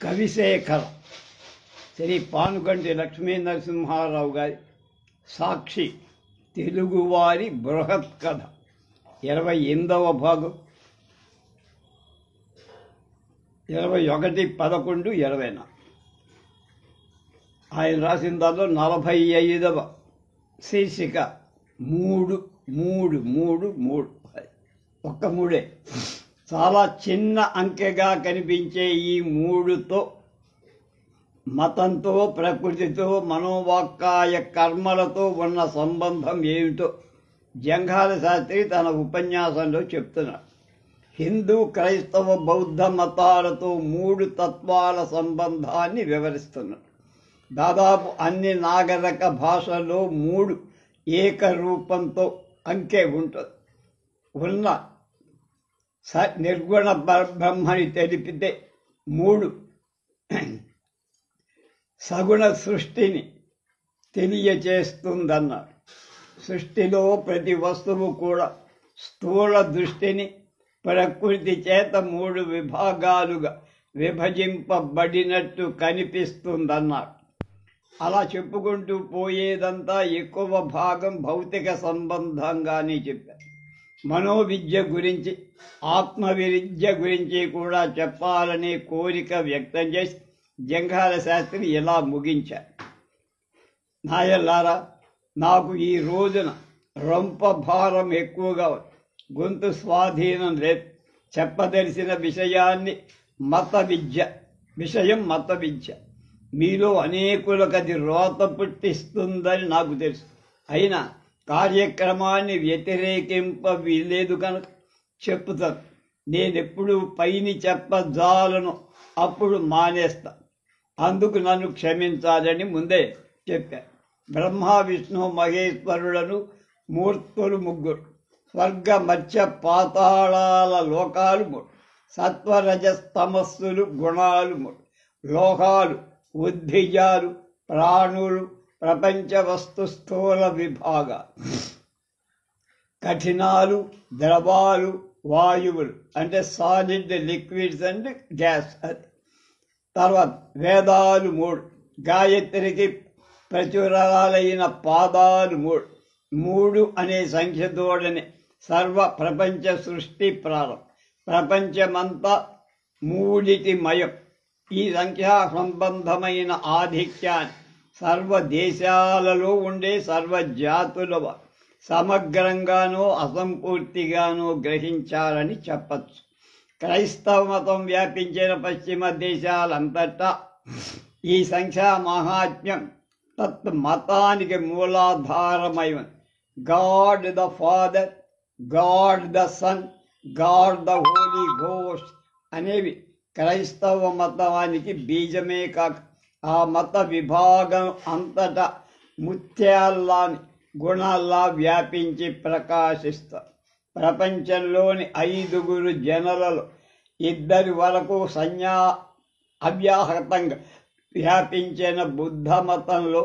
కవిశేఖర శ్రీ పానుగంటి లక్ష్మీ నరసింహారావు గారి సాక్షి తెలుగువారి బృహత్ కథ 28వ భాగం 21/11/20. ఆయన రాసిన దాంట్లో 45వ శీర్షిక 3 3 3 3 ఒక్క మూడే. చాలా చిన్న అంకెగా కనిపించే ఈ 3తో మతంతో, ప్రకృతితో, మనోవాక్కాయ కర్మలతో ఉన్న సంబంధం ఏమిటో జంఘాల శాస్త్రి తన ఉపన్యాసంలో చెప్తున్నాడు. హిందూ, క్రైస్తవ, బౌద్ధ మతాలతో 3 తత్వాల సంబంధాన్ని వివరిస్తున్నాడు. దాదాపు అన్ని నాగరిక భాషల్లో 3 ఏకరూపంతో అంకె ఉంటుంది. ఉన్న నిర్గుణ బ్రహ్మని తెలిపితే 3 సగుణ సృష్టిని తెలియచేస్తుందన్నాడు. సృష్టిలో ప్రతి వస్తువు కూడా స్థూల దృష్టిని ప్రకృతి చేత 3 విభాగాలుగా విభజింపబడినట్టు కనిపిస్తుందన్నాడు. అలా చెప్పుకుంటూ పోయేదంతా ఎక్కువ భాగం భౌతిక సంబంధంగానే చెప్పారు. మనోవిద్య గురించి, ఆత్మవిద్య గురించి కూడా చెప్పాలనే కోరిక వ్యక్తం చేసి జంఘాల శాస్త్రి ఇలా ముగించారు. నాయల్లారా, నాకు ఈ రోజున రొంప భారం ఎక్కువగా గొంతు స్వాధీనం లేదు. చెప్పదలిసిన విషయం మత విద్య. మీలో అనేకులకు అది రోత పుట్టిస్తుందని నాకు తెలుసు. అయినా కార్యక్రమాన్ని వ్యతిరేకింప వీలేదు కనుక చెప్తాను. నేనెప్పుడు పైని చెప్పజాలను అప్పుడు మానేస్తా. అందుకు నన్ను క్షమించాలని ముందే చెప్పాను. బ్రహ్మ, విష్ణు, మహేశ్వరులను మూర్తులు 3, స్వర్గ, మత్స్య, పాతాళాల లోకాలు 3, సత్వరజస్తమస్సులు గుణాలు 3, లోకాలు, ఉద్భిజాలు, ప్రాణులు, ప్రపంచ వస్తు స్థూల విభాగాలు, కఠినాలు, ద్రవాలు, వాయువులు అంటే సాలిడ్, లిక్విడ్స్ అండ్ గ్యాస్. అది తర్వాత వేదాలు 3, గాయత్రికి ప్రచురాలైన పాదాలు 3 అనే సంఖ్యతోడనే సర్వ ప్రపంచ సృష్టి ప్రారంభం. ప్రపంచమంతా 3 మయం. ఈ సంఖ్యా సంబంధమైన ఆధిక్యాన్ని సర్వ దేశాలలో ఉండే సర్వ జాతుల సమగ్రంగానో అసంపూర్తిగానో గ్రహించాలని చెప్పచ్చు. క్రైస్తవ మతం వ్యాపించిన పశ్చిమ దేశాలంతటా ఈ సంఖ్యా మహాత్మ్యం తత్ మతానికి మూలాధారమై ఉంది. God the Father, God the Son, God the Holy Ghost అనేవి క్రైస్తవ మతానికి బీజమే కాక ఆ మత విభాగం అంతటా ముత్యాల్లాని గుణాల్లా వ్యాపించి ప్రకాశిస్తారు. ప్రపంచంలోని 5 జనులలో 2 వరకు అవ్యాహతంగా వ్యాపించిన బుద్ధ మతంలో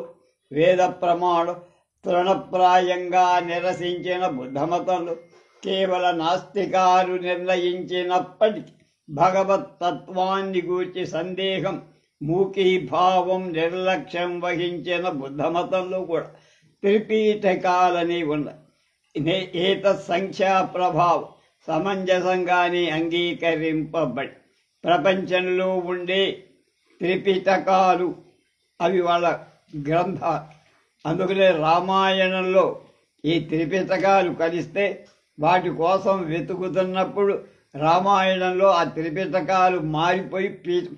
వేద ప్రమాణం తృణప్రాయంగా నిరసించిన బుద్ధ మతంలో కేవల నాస్తికాలు నిర్ణయించినప్పటికీ భగవత్ తత్వాన్ని గూర్చి సందేహం, మూకీభావం, నిర్లక్ష్యం వహించిన బుద్ధ మతంలో కూడా త్రిపీఠకాలని ఉన్నాయి. ఏత సంఖ్యా ప్రభావం సమంజసంగానే అంగీకరింపబడి ప్రపంచంలో ఉండే త్రిపిటకాలు అవి వాళ్ళ గ్రంథాలు. అందుకనే రామాయణంలో ఈ త్రిపిటకాలు కలిస్తే వాటి కోసం వెతుకుతున్నప్పుడు రామాయణంలో ఆ త్రిపిటకాలు మారిపోయి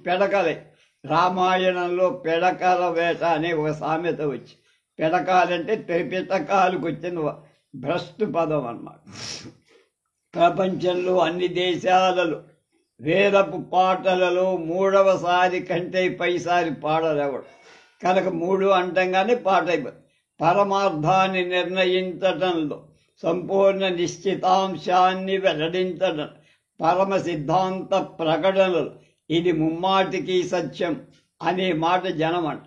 పెడకలే. రామాయణంలో పెడకల వేట అనే ఒక సామెత వచ్చి, పెడకాలంటే త్రిపిటకాలకు వచ్చిన భ్రష్టు పదం అన్నమాట. ప్రపంచంలో అన్ని దేశాలలో వేదపు పాటలలో 3వసారి కంటే పైసారి పాడలేవడు కనుక 3 అంటంగానే పాట అయిపోతుంది. పరమార్థాన్ని నిర్ణయించడంలో, సంపూర్ణ నిశ్చితాంశాన్ని వెల్లడించడం, పరమ సిద్ధాంత ప్రకటనలు ఇది ముమ్మాటికి సత్యం అనే మాట జనమంట.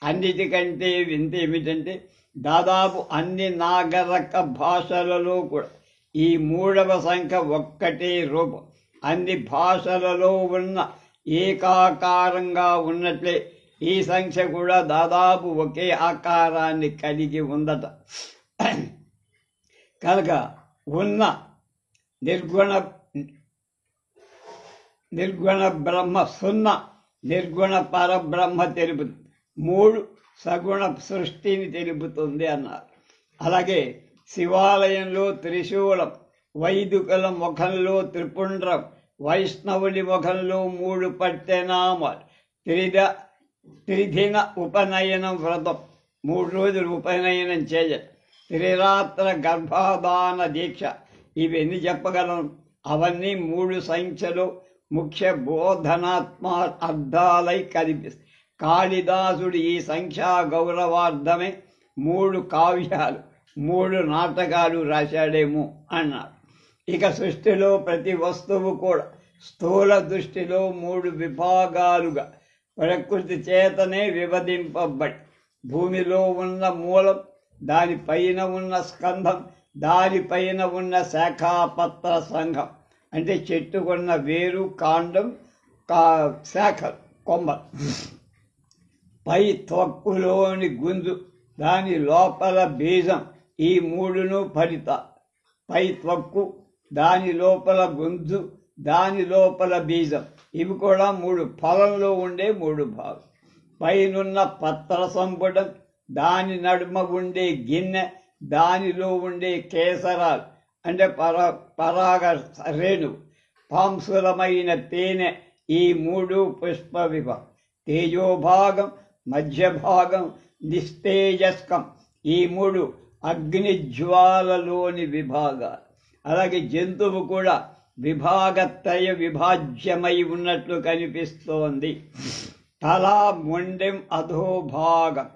అన్నిటికంటే వింత ఏమిటంటే దాదాపు అన్ని నాగరిక భాషలలో కూడా ఈ 3వ సంఖ్య ఒక్కటే రూపం. అన్ని భాషలలో ఉన్న ఏకాకారంగా ఉన్నట్లే ఈ సంఖ్య కూడా దాదాపు ఒకే ఆకారాన్ని కలిగి ఉందట. కనుక ఉన్న నిర్గుణ బ్రహ్మ 0, నిర్గుణ పరబ్రహ్మ తెలుపుతుంది. 3 సగుణ సృష్టిని తెలుపుతుంది అన్నారు. అలాగే శివాలయంలో త్రిశూలం, వైదికుల ముఖంలో త్రిపుండ్రం, వైష్ణవుని ముఖంలో 3 పట్టెనామాలు, త్రిదిన ఉపనయనం వ్రతం, 3 రోజులు ఉపనయనం చేయాలి, త్రిరాత్ర గర్భాధాన దీక్ష, ఇవన్నీ చెప్పగలం. అవన్నీ 3 సంఖ్యలో ముఖ్య బోధనాత్మ అర్థాలై కనిపిస్తాయి. కాళిదాసుడు ఈ సంఖ్యా గౌరవార్థమే 3 కావ్యాలు, 3 నాటకాలు రాశాడేమో అన్నారు. ఇక సృష్టిలో ప్రతి వస్తువు కూడా స్థూల దృష్టిలో 3 విభాగాలుగా ప్రకృతి చేతనే విభజింపబడి, భూమిలో ఉన్న మూలం, దానిపైన ఉన్న స్కంధం, దానిపైన ఉన్న శాఖాపత్ర సంఘం, అంటే చెట్టుకున్న వేరు, కాండం, శాఖలు, కొమ్మలు, పై త్వక్కులోని గుంజు, దాని లోపల బీజం, ఈ 3ను ఫలిత. పై త్వక్కు, దాని లోపల గుంజు, దాని లోపల బీజం, ఇవి కూడా 3 ఫలంలో ఉండే 3 భాగం. పైనున్న పత్ర సంపుటం, దాని నడుమ ఉండే గిన్నె, దానిలో ఉండే కేసరాలు అంటే పరాగ రేణువు, పాంసులమైన తేనె, ఈ 3 పుష్ప విభాగం. తేజోభాగం, మధ్య భాగం, నిస్తేజస్కం, ఈ 3 అగ్నిజ్వాలలోని విభాగాలు. అలాగే జంతువు కూడా విభాగత్రయ విభాజ్యమై ఉన్నట్లు కనిపిస్తోంది. తల, మొండెం, అధోభాగం,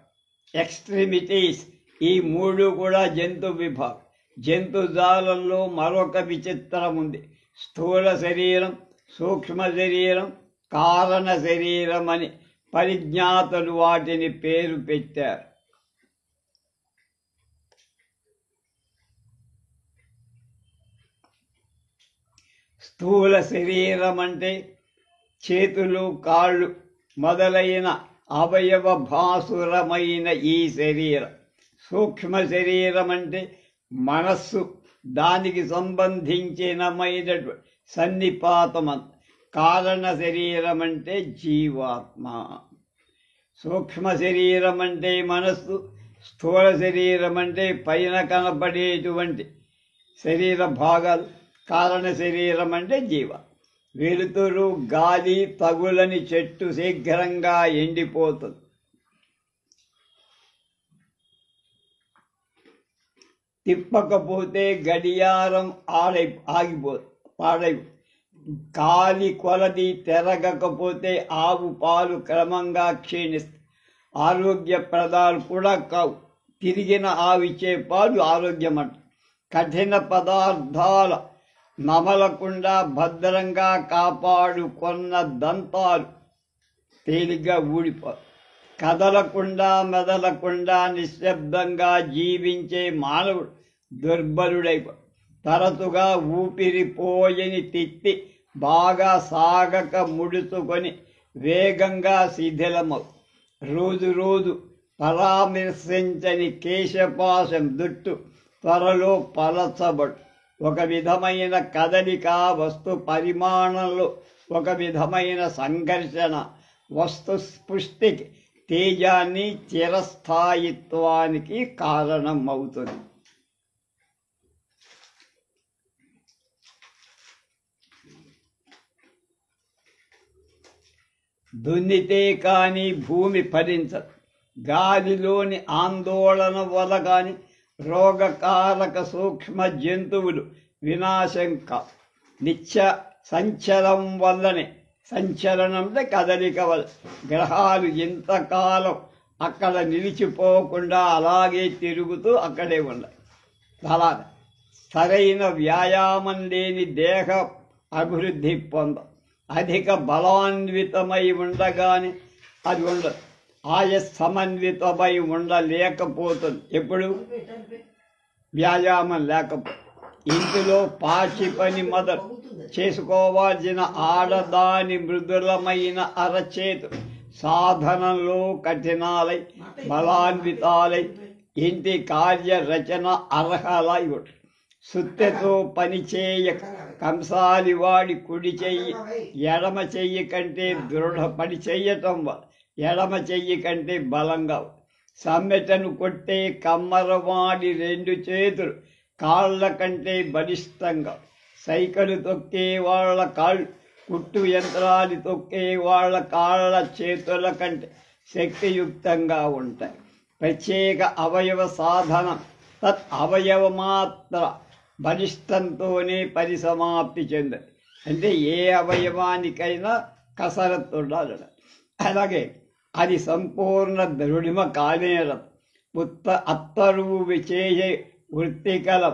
ఎక్స్ట్రిమిటీస్, ఈ 3 కూడా జంతు విభాగం. జంతుజాలంలో మరొక విచిత్రం ఉంది. స్థూల శరీరం, సూక్ష్మ శరీరం, కారణ శరీరం అని పరిజ్ఞాతులు వాటిని పేరు పెట్టారు. స్థూల శరీరం అంటే చేతులు, కాళ్ళు మొదలైన అవయవ భాసురమైన ఈ శరీరం. సూక్ష్మ శరీరం అంటే మనస్సు, దానికి సంబంధించినమైనటువంటి సన్నిపాతమంత. కారణ శరీరం అంటే జీవాత్మ. సూక్ష్మ శరీరం అంటే మనస్సు, స్థూల శరీరం అంటే పైన కనపడేటువంటి శరీర భాగాలు, కారణ శరీరం అంటే జీవ. వెలుతురు, గాలి తగులని చెట్టు శీఘ్రంగా ఎండిపోతుంది. తిప్పకపోతే గడియారం పాడై. కాలి కొలది తెరగకపోతే ఆవు పాలు క్రమంగా క్షీణిస్తాయి. ఆరోగ్యప్రదాలు కూడా కావు. తిరిగిన ఆవిచ్చే పాలు ఆరోగ్యమంట. కఠిన పదార్థాల నమలకుండా భద్రంగా కాపాడుకున్న దంతాలు తేలిగ్గా ఊడిపోయి, కదలకుండా మెదలకుండా నిశ్శబ్దంగా జీవించే మానవుడు దుర్బలుడైపో. తరచుగా ఊపిరిపోయని తిత్తి బాగా సాగక ముడుచుకొని వేగంగా శిథిలమవు. రోజు రోజు పరామర్శించని కేశపాశం జుట్టు త్వరలో పలచబడు. ఒక విధమైన కదలిక, వస్తు పరిమాణంలో ఒక విధమైన సంఘర్షణ వస్తు స్పుష్టికి, తేజాన్ని, చిరస్థాయిత్వానికి కారణం అవుతుంది. దున్నితే కానీ భూమి ఫలించదు. గాలిలోని ఆందోళన వల్ల కానీ రోగకారక సూక్ష్మ జంతువులు వినాశం కావు. సంచలనం వల్లనే, సంచలనం అంటే కదలిక వల్ల గ్రహాలు ఇంతకాలం అక్కడ నిలిచిపోకుండా అలాగే తిరుగుతూ అక్కడే ఉన్నాయి. అలా సరైన వ్యాయామం లేని దేహ అభివృద్ధి పొందం. అధిక బలాన్వితమై ఉండగానే అది ఉండదు. సమన్వితమై ఉండలేకపోతుంది. ఎప్పుడు వ్యాయామం లేకపోతే ఇంటిలో పాచి పని మొదలు చేసుకోవాల్సిన ఆడదాని మృదులమైన అరచేతు సాధనంలో కఠినాలై బలాన్వితాలై ఇంటి కార్యరచన అర్హలై సుత్తెతో పనిచేయ కంసాలివాడి కుడి చెయ్యి ఎడమ చెయ్యి కంటే దృఢపడి చెయ్యటం ఎడమ చెయ్యి కంటే బలంగా సమ్మెటను కొట్టే కమ్మరవాడి రెండు చేతులు కాళ్ళ కంటే బలిష్టంగా సైకిలు తొక్కే వాళ్ళ కాళ్ళు కుట్టు యంత్రాలు తొక్కే వాళ్ళ కాళ్ళ చేతుల కంటే శక్తియుక్తంగా ఉంటాయి. ప్రత్యేక అవయవ సాధనం తత్ అవయవ మాత్ర బలిష్టంతోనే పరిసమాప్తి చెందదు. అంటే ఏ అవయవానికైనా కసరత్తు ఉండాలి. అలాగే అది సంపూర్ణ దృఢిమ కానేరదు. అత్తరువు విచేయ వృత్తికల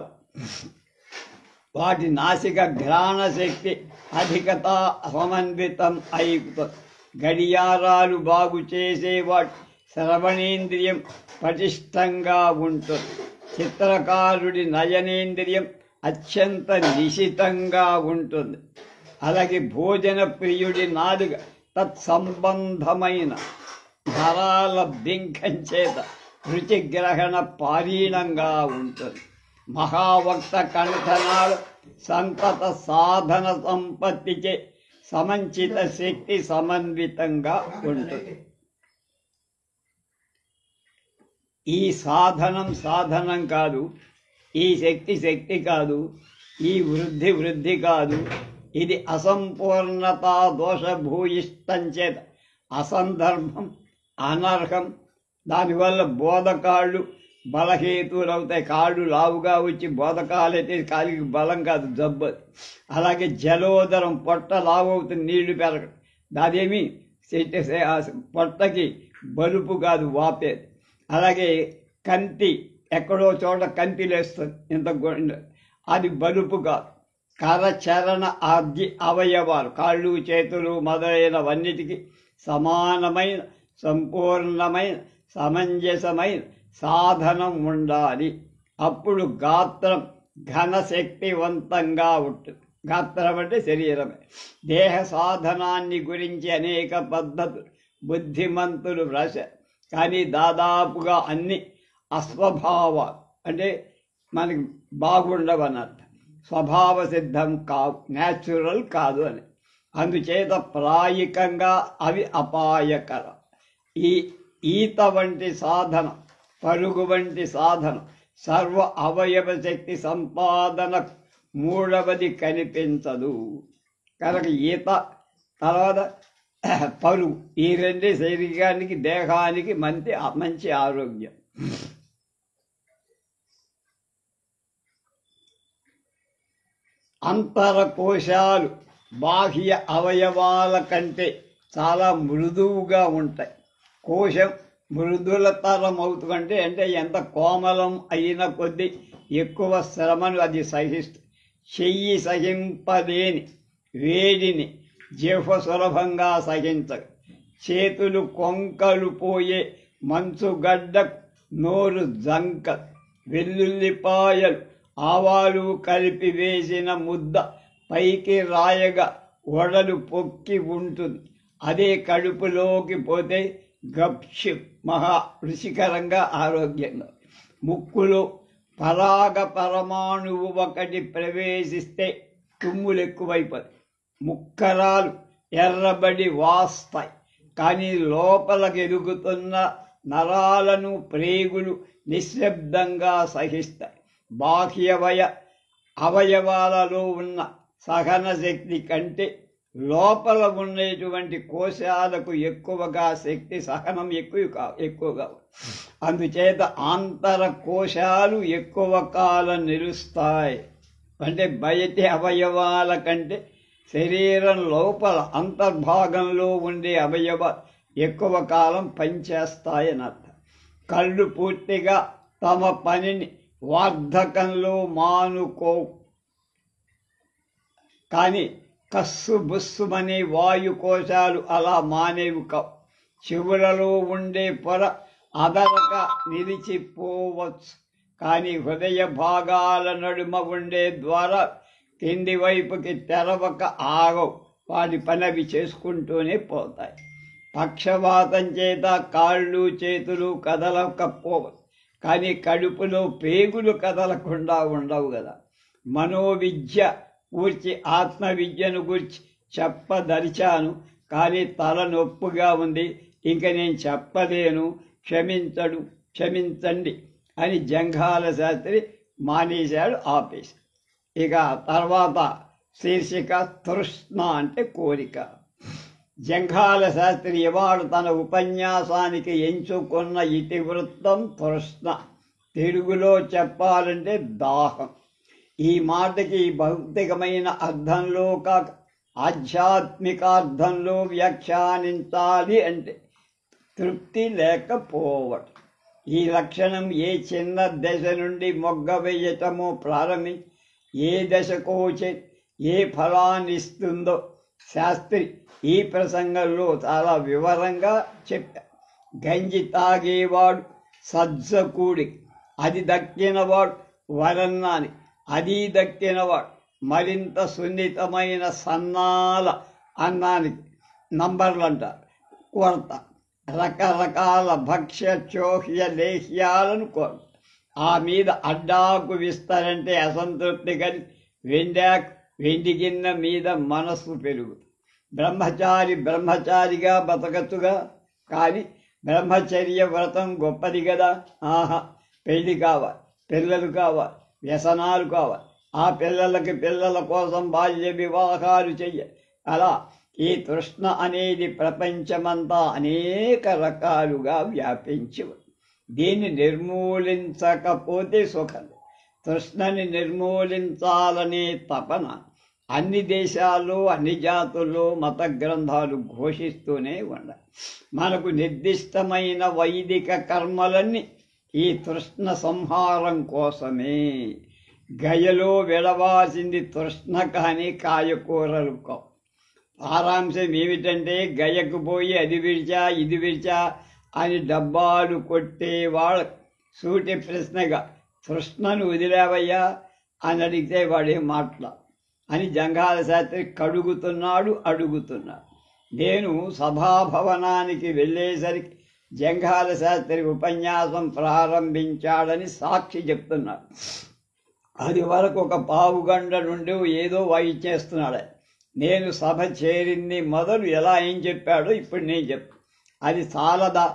వాటి నాసిక ఘ్రాణ శక్తి అధికత సమన్వితం అయిపోతుంది. గడియారాలు బాగు చేసేవాటి శ్రవణేంద్రియం పటిష్టంగా ఉంటుంది. చిత్రకారుడి నయనేంద్రియం అత్యంత నిశితంగా ఉంటుంది. అలాగే భోజన ప్రియుడి నాలుక తత్సంబంధమైన ధరాల బింకం చేత రుచిగ్రహణ పారీణంగా ఉంటుంది. మహావక్త కంఠనాలు సంతత సాధన సంపత్తిచే సమంచిత శక్తి సమన్వితంగా ఉంటుంది. ఈ సాధనం కాదు, ఈ శక్తి కాదు, ఈ వృద్ధి కాదు. ఇది అసంపూర్ణతా దోషభూయిష్టం చేత అసందర్భం అనర్హం. దానివల్ల బోధకాళ్ళు బలహేతువులు అవుతాయి. కాళ్ళు లావుగా వచ్చి బోధకాలైతే కాలికి బలం కాదు, జబ్బు. అలాగే జలోదరం పొట్ట లావు అవుతుంది, నీళ్లు పెరగడం. దాదేమి పొట్టకి బలుపు కాదు, వాపేది. అలాగే కంతి ఎక్కడో చోట కంతి లేస్తుంది, ఇంత అది బలుపు కాదు. కరచరణ ఆది అవయవాలు కాళ్ళు చేతులు మొదలైనవన్నిటికీ సమానమైన సంపూర్ణమైన సమంజసమైన సాధనం ఉండాలి. అప్పుడు గాత్రం ఘనశక్తివంతంగా ఉంటుంది. గాత్రం అంటే శరీరమే. దేహ సాధనాన్ని గురించి అనేక పద్ధతులు బుద్ధిమంతులు వ్రాశారు. కానీ దాదాపుగా అన్ని అస్వభావాలు, అంటే మనకి బాగుండవన్నట్టు, స్వభావ సిద్ధం కావు, న్యాచురల్ కాదు అని. అందుచేత ప్రాయికంగా అవి అపాయకరం. ఈత వంటి సాధనం, పరుగు వంటి సాధనం సర్వ అవయవ శక్తి సంపాదన మూడవది కనిపించదు. కనుక ఈత తర్వాత పరుగు, ఈ రెండే శరీరానికి దేహానికి మంచి ఆరోగ్యం. అంతరకోశాలు బాహ్య అవయవాల కంటే చాలా మృదువుగా ఉంటాయి. కోశం మృదులతరం అవుతుందంటే అంటే ఎంత కోమలం అయిన కొద్దీ ఎక్కువ శ్రమను అది సహిస్తుంది. చెయ్యి సహింపలేని వేడిని జిహ్వ సులభంగా సహించదు. చేతులు కొంకలు పోయే మంచుగడ్డ నోరు జంక. వెల్లుల్లిపాయలు ఆవాలు కలిపి వేసిన ముద్ద పైకి రాయగా ఒడలు పొక్కి ఉంటుంది. అదే కడుపులోకి పోతే గప్షిప్ మహా రుచికరంగా ఆరోగ్యంగా. ముక్కులో పరాగ పరమాణువు ఒకటి ప్రవేశిస్తే తుమ్ములు ఎక్కువైపోతాయి. ముక్కరాలు ఎర్రబడి వాస్తాయి. కానీ లోపలికి ఎదుగుతున్న నరాలను ప్రేగులు నిశ్శబ్దంగా సహిస్తాయి. బాహ్య అవయవాలలో ఉన్న సహన శక్తి కంటే లోపల ఉండేటువంటి కోశాలకు ఎక్కువగా శక్తి సహనం ఎక్కువగా. అందుచేత ఆంతర కోశాలు ఎక్కువ కాలం నిలుస్తాయి. అంటే బయటి అవయవాల కంటే శరీరం లోపల అంతర్భాగంలో ఉండే అవయవాలు ఎక్కువ కాలం పనిచేస్తాయని అర్థం. కళ్ళు పూర్తిగా తమ పనిని వార్ధకంలో మానుకో, కానీ కస్సు బుస్సుమనే వాయుకోశాలు అలా మానేవి కావు. చెవులలో ఉండే పొర అదనక నిలిచిపోవచ్చు, కానీ హృదయ భాగాల నడుమ ఉండే ద్వారా కింది వైపుకి తెరవక ఆగవు. వాటి పని అవి చేసుకుంటూనే పోతాయి. పక్షవాతం చేత కాళ్ళు చేతులు కదలకపోవు, కానీ కడుపులో పేగులు కదలకుండా ఉండవు కదా. మనోవిద్య గూర్చి ఆత్మవిద్యను గూర్చి చెప్పదలిచాను, కానీ తల నొప్పుగా ఉంది, ఇంక నేను చెప్పలేను, క్షమించండి అని జంఘాల శాస్త్రి మానేశాడు, ఆపేశాడు. ఇక తర్వాత శీర్షిక తృష్ణ అంటే కోరిక. జంఘాల శాస్త్రి ఇవాళ తన ఉపన్యాసానికి ఎంచుకున్న ఇతివృత్తం తృష్ణ. తెలుగులో చెప్పాలంటే దాహం. ఈ మాటకి భౌతికమైన అర్థంలో కాక ఆధ్యాత్మికార్థంలో వ్యాఖ్యానించాలి అంటే తృప్తి లేకపోవటం. ఈ లక్షణం ఏ చిన్న దశ నుండి మొగ్గ వేయటమో ప్రారంభించి ఏ దశకోచే ఏ ఫలాన్ని ఇస్తుందో శాస్త్రి ఈ ప్రసంగంలో చాలా వివరంగా చెప్పారు. గంజి తాగేవాడు సజ్జకూడి, అది దక్కినవాడు వరన్నాని, అది దక్కినవాడు మరింత సున్నితమైన సన్నాల అన్నానికి నంబర్లు అంటారు కొరత. రకరకాల భక్ష్య చోహ్య లేహ్యాలను కోరత. ఆ మీద అడ్డాకు విస్తారంటే అసంతృప్తి కలిగి వెండి గిన్నె మీద మనస్సు పెరుగుతుంది. బ్రహ్మచారిగా బతకచ్చుగా, కానీ బ్రహ్మచర్య వ్రతం గొప్పది కదా. ఆహా, పెళ్లి కావాలి, పిల్లలు కావాలి, వ్యసనాలు కావాలి, ఆ పిల్లల కోసం బాల్య వివాహాలు చెయ్యాలి. అలా ఈ తృష్ణ అనేది ప్రపంచమంతా అనేక రకాలుగా వ్యాపించి ఉంది. దీన్ని నిర్మూలించకపోతే సుఖం. తృష్ణని నిర్మూలించాలనే తపన అన్ని దేశాల్లో అన్ని జాతుల్లో మత గ్రంథాలు ఘోషిస్తూనే ఉన్నాయి. మనకు నిర్దిష్టమైన వైదిక కర్మలన్నీ ఈ తృష్ణ సంహారం కోసమే. గయలో విడవాల్సింది తృష్ణ కానీ కాయకూరలు కావు. సారాంశం ఏమిటంటే గయకు పోయి అది విడిచా ఇది విడిచా అని డబ్బాలు కొట్టేవాళ్ళ సూటి ప్రశ్నగా తృష్ణను వదిలేవయ్యా అని అడిగితే వాడేం మాట్లా అని జంఘాల శాస్త్రి అడుగుతున్నాడు. నేను సభాభవనానికి వెళ్ళేసరికి జంఘాల శాస్త్రి ఉపన్యాసం ప్రారంభించాడని సాక్షి చెప్తున్నాడు. అది వరకు ఒక పావుగంట నుండి ఏదో వాయిచేస్తున్నాడు. నేను సభ చేరింది మొదలు ఎలా ఏం చెప్పాడో ఇప్పుడు నేను చెప్పు. అది చాలదా?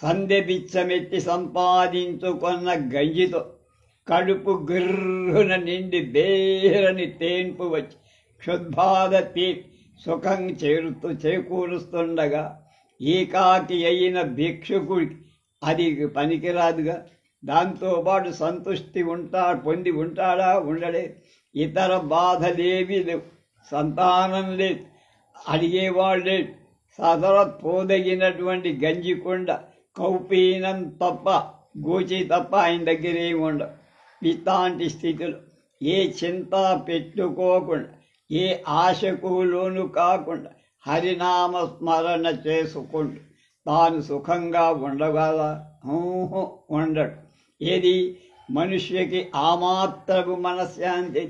సందె బిచ్చమెత్తి సంపాదించుకున్న గంజితో కడుపు గిర్రున నిండి బేరని తేన్పు వచ్చి క్షుద్బాధ సుఖం చేకూరుస్తుండగా ఏకాకి అయిన భిక్షుకుడికి అది పనికిరాదుగా. దాంతోపాటు సంతృష్టి పొంది ఉంటాడా? ఉండడే. ఇతర బాధలేవి లేవు, సంతానం లేదు, అడిగేవాళ్ళు లేదు, సదరత్ పోదగినటువంటి గంజికొండ కౌపీనం తప్ప గోచి తప్ప ఆయన దగ్గర ఏమి ఉండవు. ఇట్లాంటి స్థితిలో ఏ చింత పెట్టుకోకుండా ఏ ఆశకు లోను కాకుండా హరినామ స్మరణ చేసుకుంటూ తాను సుఖంగా ఉండగల ఉండడు. ఏది మనుష్యకి ఆమాత్రపు మనశ్శాంతి.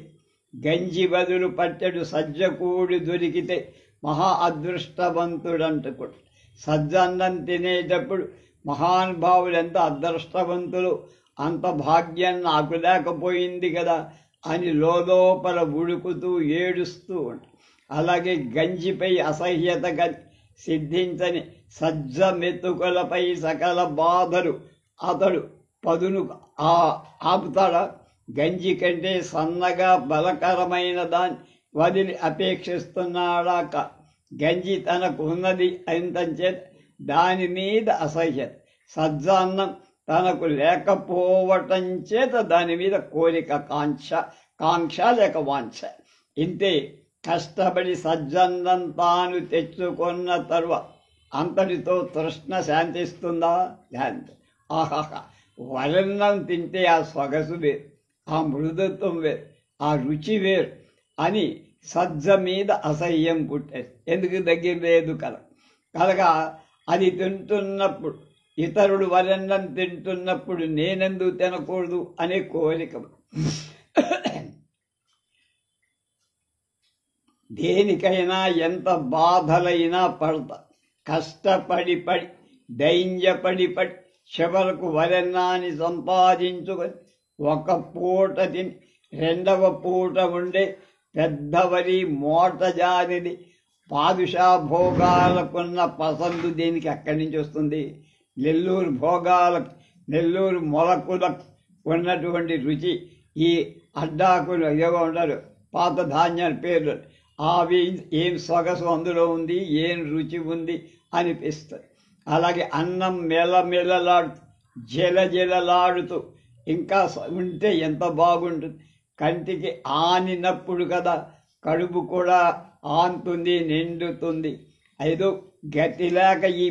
గంజి బదులు పట్టెడు సజ్జకూడి దొరికితే మహా అదృష్టవంతుడంటుకుంటు. సజ్జన్నం తినేటప్పుడు మహానుభావులు ఎంత అదృష్టవంతులు, అంత భాగ్యం నాకు లేకపోయింది కదా అని లోపల ఉడుకుతూ ఏడుస్తూ ఉంటాడు. అలాగే గంజిపై అసహ్యత సిద్ధించని సజ్జ మెతుకులపై సకల బాధలు అతడు పదును ఆపుతాడా? గంజి కంటే సన్నగా బలకరమైన దాన్ని వదిలి అపేక్షిస్తున్నాడా? గంజి తనకు ఉన్నది అంతంచేత దాని మీద అసహ్యత. సజ్జాన్నం తనకు లేకపోవటం చేత దాని మీద కోరిక, కాంక్ష లేక వాంఛ. ఇంతే. కష్టపడి సజ్జన్నం తాను తెచ్చుకున్న తరువాత అంతటితో తృష్ణ శాంతిస్తుందా? శాంతి. ఆహాహా, వరన్నం తింటే ఆ సొగసు వేరు, ఆ మృదుత్వం వేరు, ఆ రుచి వేరు అని సజ్జ మీద అసహ్యం పుట్టేది. ఎందుకు? దగ్గర లేదు కనుక అది తింటున్నప్పుడు ఇతరుడు వరన్నం తింటున్నప్పుడు నేనెందుకు తినకూడదు అనే కోరిక. దేనికైనా ఎంత బాధలైనా పడతా, కష్టపడి దైన్యపడి చివరకు వరన్నాన్ని సంపాదించుకొని ఒక పూట తిని రెండవ పూట ఉండే పెద్దవరి మూట జారిది పాదుషా భోగాలకున్న పసందు దేనికి ఎక్కడి నుంచి వస్తుంది? నెల్లూరు భోగాలకు, నెల్లూరు మొలకులకు ఉన్నటువంటి రుచి ఈ అడ్డాకులు ఏవో ఉంటారు పాత ధాన్యాల పేర్లు, అవి ఏం సొగసు అందులో ఉంది, ఏం రుచి ఉంది అనిపిస్తుంది. అలాగే అన్నం మెలమెలలాడుతూ జలజలలాడుతూ ఇంకా ఉంటే ఎంత బాగుంటుంది. కంటికి ఆనినప్పుడు కదా కడుపు కూడా ఆంతుంది, నిండుతుంది. ఐదో గతి లేక ఈ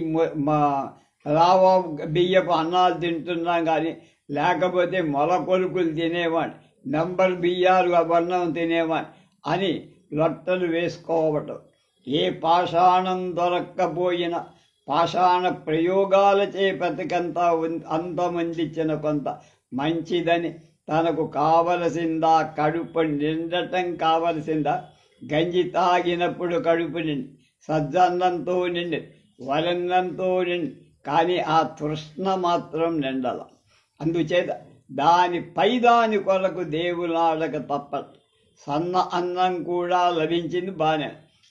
రావా బియ్యపు అన్నాలు తింటున్నాం, కానీ లేకపోతే మొలకొలుకులు తినేవాడిని, నంబర్ బియ్యాలు అన్నం తినేవాడిని అని లొట్టలు వేసుకోవటం. ఏ పాషాణం దొరక్కపోయినా పాషాణ ప్రయోగాలచే బ్రతికంతా అంతమందించిన కొంత మంచిదని, తనకు కావలసిందా కడుపు నిండటం కావలసిందా, గంజి తాగినప్పుడు కడుపు నిండి సజ్జన్నంతో నిండి వరన్నంతో నిండి, కానీ ఆ తృష్ణ మాత్రం నిండాల. అందుచేత దాని కొరకు దేవులాడక తప్పదు. సన్న అన్నం కూడా లభించింది బానే,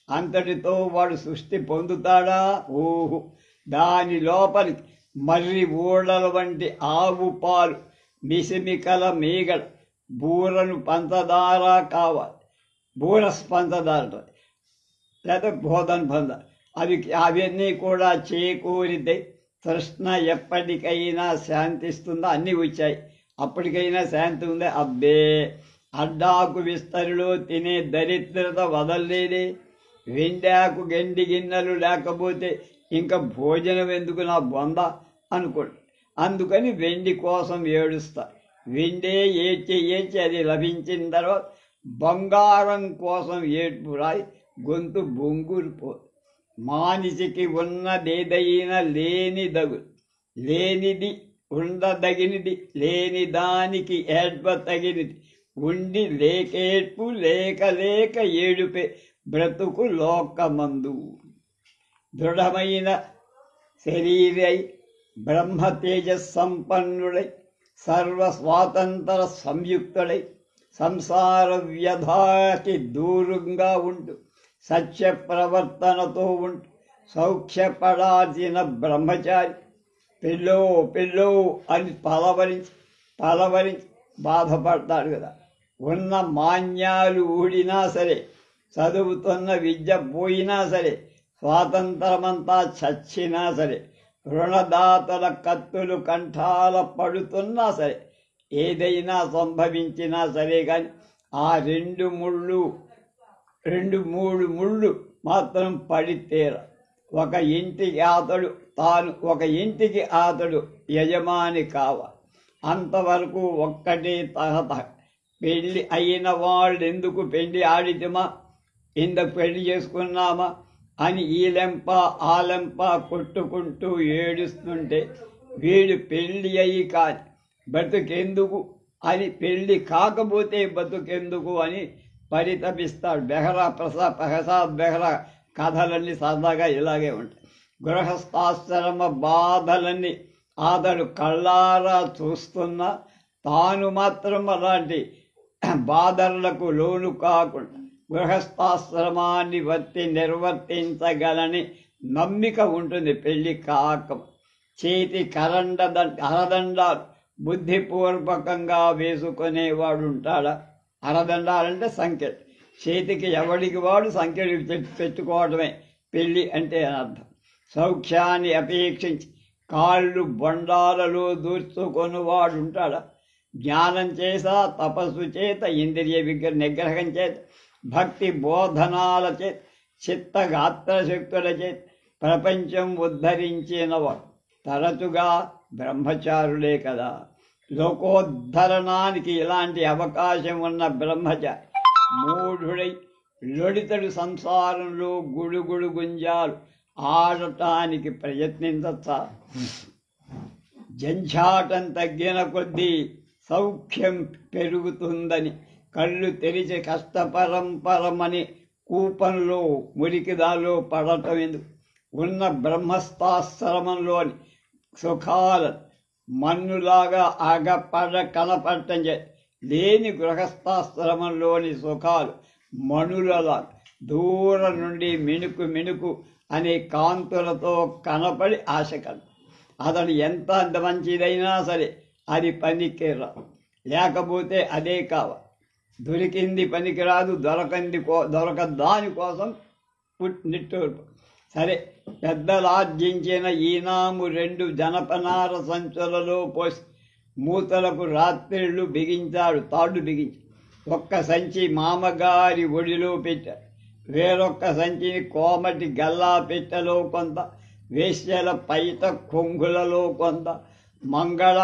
అంతటితో వాడు సృష్టి పొందుతాడా? ఓహో, దాని లోపలికి మర్రి ఊడల వంటి ఆవు పాలు, మిసిమికల మీగడ, బూరను పంచదార కావాలి, బూరస్ పంచదార లేదా బోధన పంద, అవన్నీ కూడా చేకూరితే తృష్ణ ఎప్పటికైనా శాంతిస్తుందా? అన్నీ వచ్చాయి, అప్పటికైనా శాంతి ఉందా? అబ్బే, అడ్డాకు విస్తరిలో తినే దరిద్రత వదలలేదే. వెండాకు గండి గిన్నెలు లేకపోతే ఇంకా భోజనం ఎందుకు నా బొంద అనుకోండి. అందుకని వెండి కోసం ఏడుస్తా. వెండే ఏడ్చి అది లభించిన తర్వాత బంగారం కోసం ఏడ్పు రాయి గొంతు బొంగురిపోదు. మానిసికి ఉన్నదేదైనా లేనిది ఉండదగినది, లేని దానికి ఏడ్ప తగినది, ఉండి లేకేడ్పు లేక ఏడుపే బ్రతుకు లోకమందు. దృఢమైన శరీరై బ్రహ్మ తేజస్సంపన్నుడై సర్వ స్వాతంత్ర సంయుక్తుడై సంసార వ్యధాకి దూరంగా ఉంటూ సత్య ప్రవర్తనతో ఉంటూ సౌఖ్యపడాల్సిన బ్రహ్మచారి పెళ్ళో అని పలవరించి బాధపడతాడు కదా. ఉన్న మాన్యాలు ఊడినా సరే, చదువుతున్న విద్య పోయినా సరే, స్వాతంత్రమంతా చచ్చినా సరే, రుణదాతల కత్తులు కంఠాల పడుతున్నా సరే, ఏదైనా సంభవించినా సరే, కానీ ఆ రెండు మూడు ముళ్ళు మాత్రం పడితేర. ఒక ఇంటికి అతడు యజమాని కావాలి. అంతవరకు ఒక్కటే తహత. పెళ్లి అయిన వాళ్ళు ఎందుకు పెళ్లి ఆడితమా, ఇందుకు పెళ్లి చేసుకున్నామా అని ఈ లెంప ఆ లెంప కొట్టుకుంటూ ఏడుస్తుంటే, వీడు పెళ్లి అయ్యి కాని బతుకెందుకు అని, పెళ్లి కాకపోతే బతుకెందుకు అని పరితపిస్తాడు. ప్రసాద్ బెహ్రా కథలన్నీ సరదాగా ఇలాగే ఉంటాయి. గృహస్థాశ్రమ బాధలన్నీ అతడు కళ్ళారా చూస్తున్నా తాను మాత్రం అలాంటి బాధలకు లోను కాకుండా గృహస్థాశ్రమాన్ని నిర్వర్తించగలని నమ్మిక ఉంటుంది. పెళ్లి కాక చేతి అరదండాలు బుద్ధిపూర్వకంగా వేసుకునేవాడు ఉంటాడా? అరదండాలంటే సంఖ్యలు, చేతికి ఎవడికి వాడు సంఖ్యలు పెట్టుకోవడమే పెళ్లి అంటే అర్థం. సౌఖ్యాన్ని అపేక్షించి కాళ్ళు బొండాలలో దూర్చుకొని వాడు ఉంటాడా? జ్ఞానం చేత, తపస్సు చేత, ఇంద్రియ నిగ్రహం చేత, భక్తి బోధనాల చేత, చిత్తగాత్రశక్తుల చేత ప్రపంచం ఉద్ధరించినవాడు తరచుగా బ్రహ్మచారులే కదా. లోకోద్ధరణానికి ఇలాంటి అవకాశం ఉన్న బ్రహ్మచారి మూఢుడై లొడితడు సంసారంలో గుడుగుడు గుంజాలు ఆడటానికి ప్రయత్నించచ్చా? జంఝాటం తగ్గిన కొద్దీ సౌఖ్యం పెరుగుతుందని కళ్ళు తెరిచి కష్టపరంపరమని కూపంలో మురికిదాలో పడటం ఎందుకు? ఉన్న బ్రహ్మస్థాశ్రమంలోని సుఖాలను మన్నులాగా కనపడటం లేని గృహస్థాశ్రమంలోని సుఖాలు మణులలా దూరం నుండి మిణుకు మిణుకు అనే కాంతులతో కనపడి ఆశకలు. అతడు ఎంత మంచిదైనా సరే అది పనికిరా, లేకపోతే అదే కావాలి. దొరికింది పనికిరాదు, దొరకదాని కోసం నిట్టూర్పు. సరే, పెద్దలార్జించిన ఈనాము 2 జనపనార సంచులలో పోసి మూతలకు రాత్రిళ్ళు బిగించాడు, తాడు బిగించి. ఒక్క సంచి మామగారి ఒడిలో పెట్టాడు, వేరొక్క సంచిని కోమటి గల్లా పెట్టెలో కొంత, వేశ్యల పైట కొంగులలో కొంత, మంగళ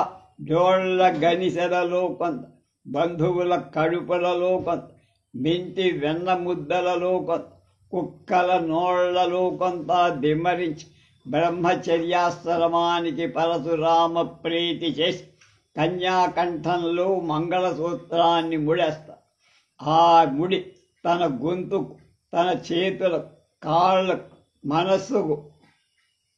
జోళ్ల గనిసెలలో కొంత, బంధువుల కడుపులలో కొంత, మింటి వెన్న ముద్దలలో కొంత, కుక్కల నోళ్లలో కొంత దిమ్మరించి బ్రహ్మచర్యాశ్రమానికి పరశురామ ప్రీతి చేసి కన్యాకంఠంలో మంగళసూత్రాన్ని ముడేస్తా. ఆ ముడి తన గొంతుకు, తన చేతులకు, కాళ్ళకు, మనస్సుకు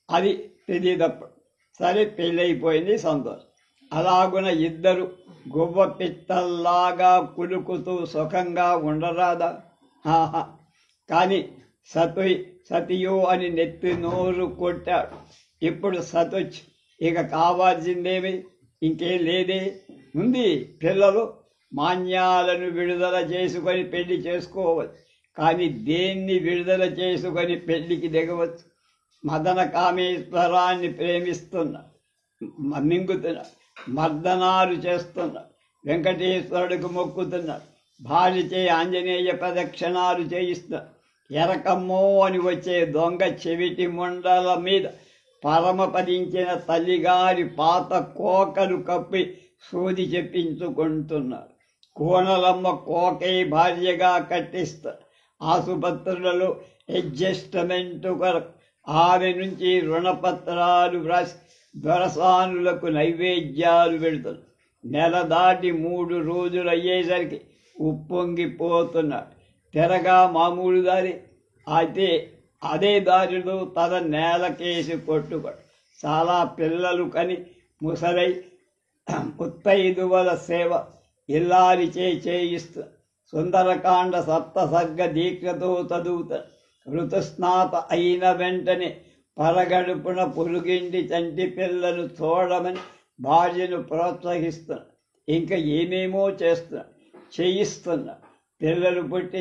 అది తెలియదప్పుడు. సరే, పెళ్ళైపోయింది, సంతోషం. అలాగున ఇద్దరు గువ్వ పిట్టల్లాగా కులుకుతూ సుఖంగా ఉండరాదా? కానీ సతియో అని నెత్తి నోరు కొట్టాడు. ఇప్పుడు సతొచ్చి ఇక కావాల్సిందేమి? ఇంకేం లేదే. ఉంది, పిల్లలు, మాన్యాలను విడుదల చేసుకొని పెళ్లి చేసుకోవచ్చు. కానీ దేన్ని విడుదల చేసుకొని పెళ్లికి దిగవచ్చు? మదన కామేశ్వరాన్ని ప్రేమిస్తున్నా, మింగుతున్నాడు, మర్దనాలు చేస్తున్నాడు, వెంకటేశ్వరుడికి మొక్కుతున్నాడు, భార్యచే ఆంజనేయ ప్రదక్షిణాలు చేయిస్తున్నాడు. ఎరకమ్మో అని వచ్చే దొంగ చెవిటి ముండల మీద పరమపదించిన తల్లిగారి పాత కోకలు కప్పి సూది చెప్పించుకుంటున్నాడు. కోనలమ్మ కోకై భార్యగా కట్టిస్తాడు. ఆసుపత్రులలో అడ్జస్ట్మెంటు కొరకు ఆమె నుంచి రుణపత్రాలు వ్రాసి దొరసానులకు నైవేద్యాలు పెడుతున్నాడు. నెల దాటి 3 రోజులు అయ్యేసరికి ఉప్పొంగిపోతున్నాడు. తెరగా మామూలు దారి అయితే అదే దారిలో తన నేలకేసి కొట్టుకోడు. చాలా పిల్లలు కని ముసలై ముత్తైదువల సేవ ఇల్లాలిచే చేయిస్తూ సుందరకాండ సప్తసర్గ దీక్షతో చదువుతాడు. ఋతుస్నాత అయిన వెంటనే పరగడుపున పొరుగింటి చంటి పిల్లలు చూడమని భార్యను ప్రోత్సహిస్తున్నాడు. ఇంకా ఏమేమో చేయిస్తున్నాడు. పిల్లలు పుట్టి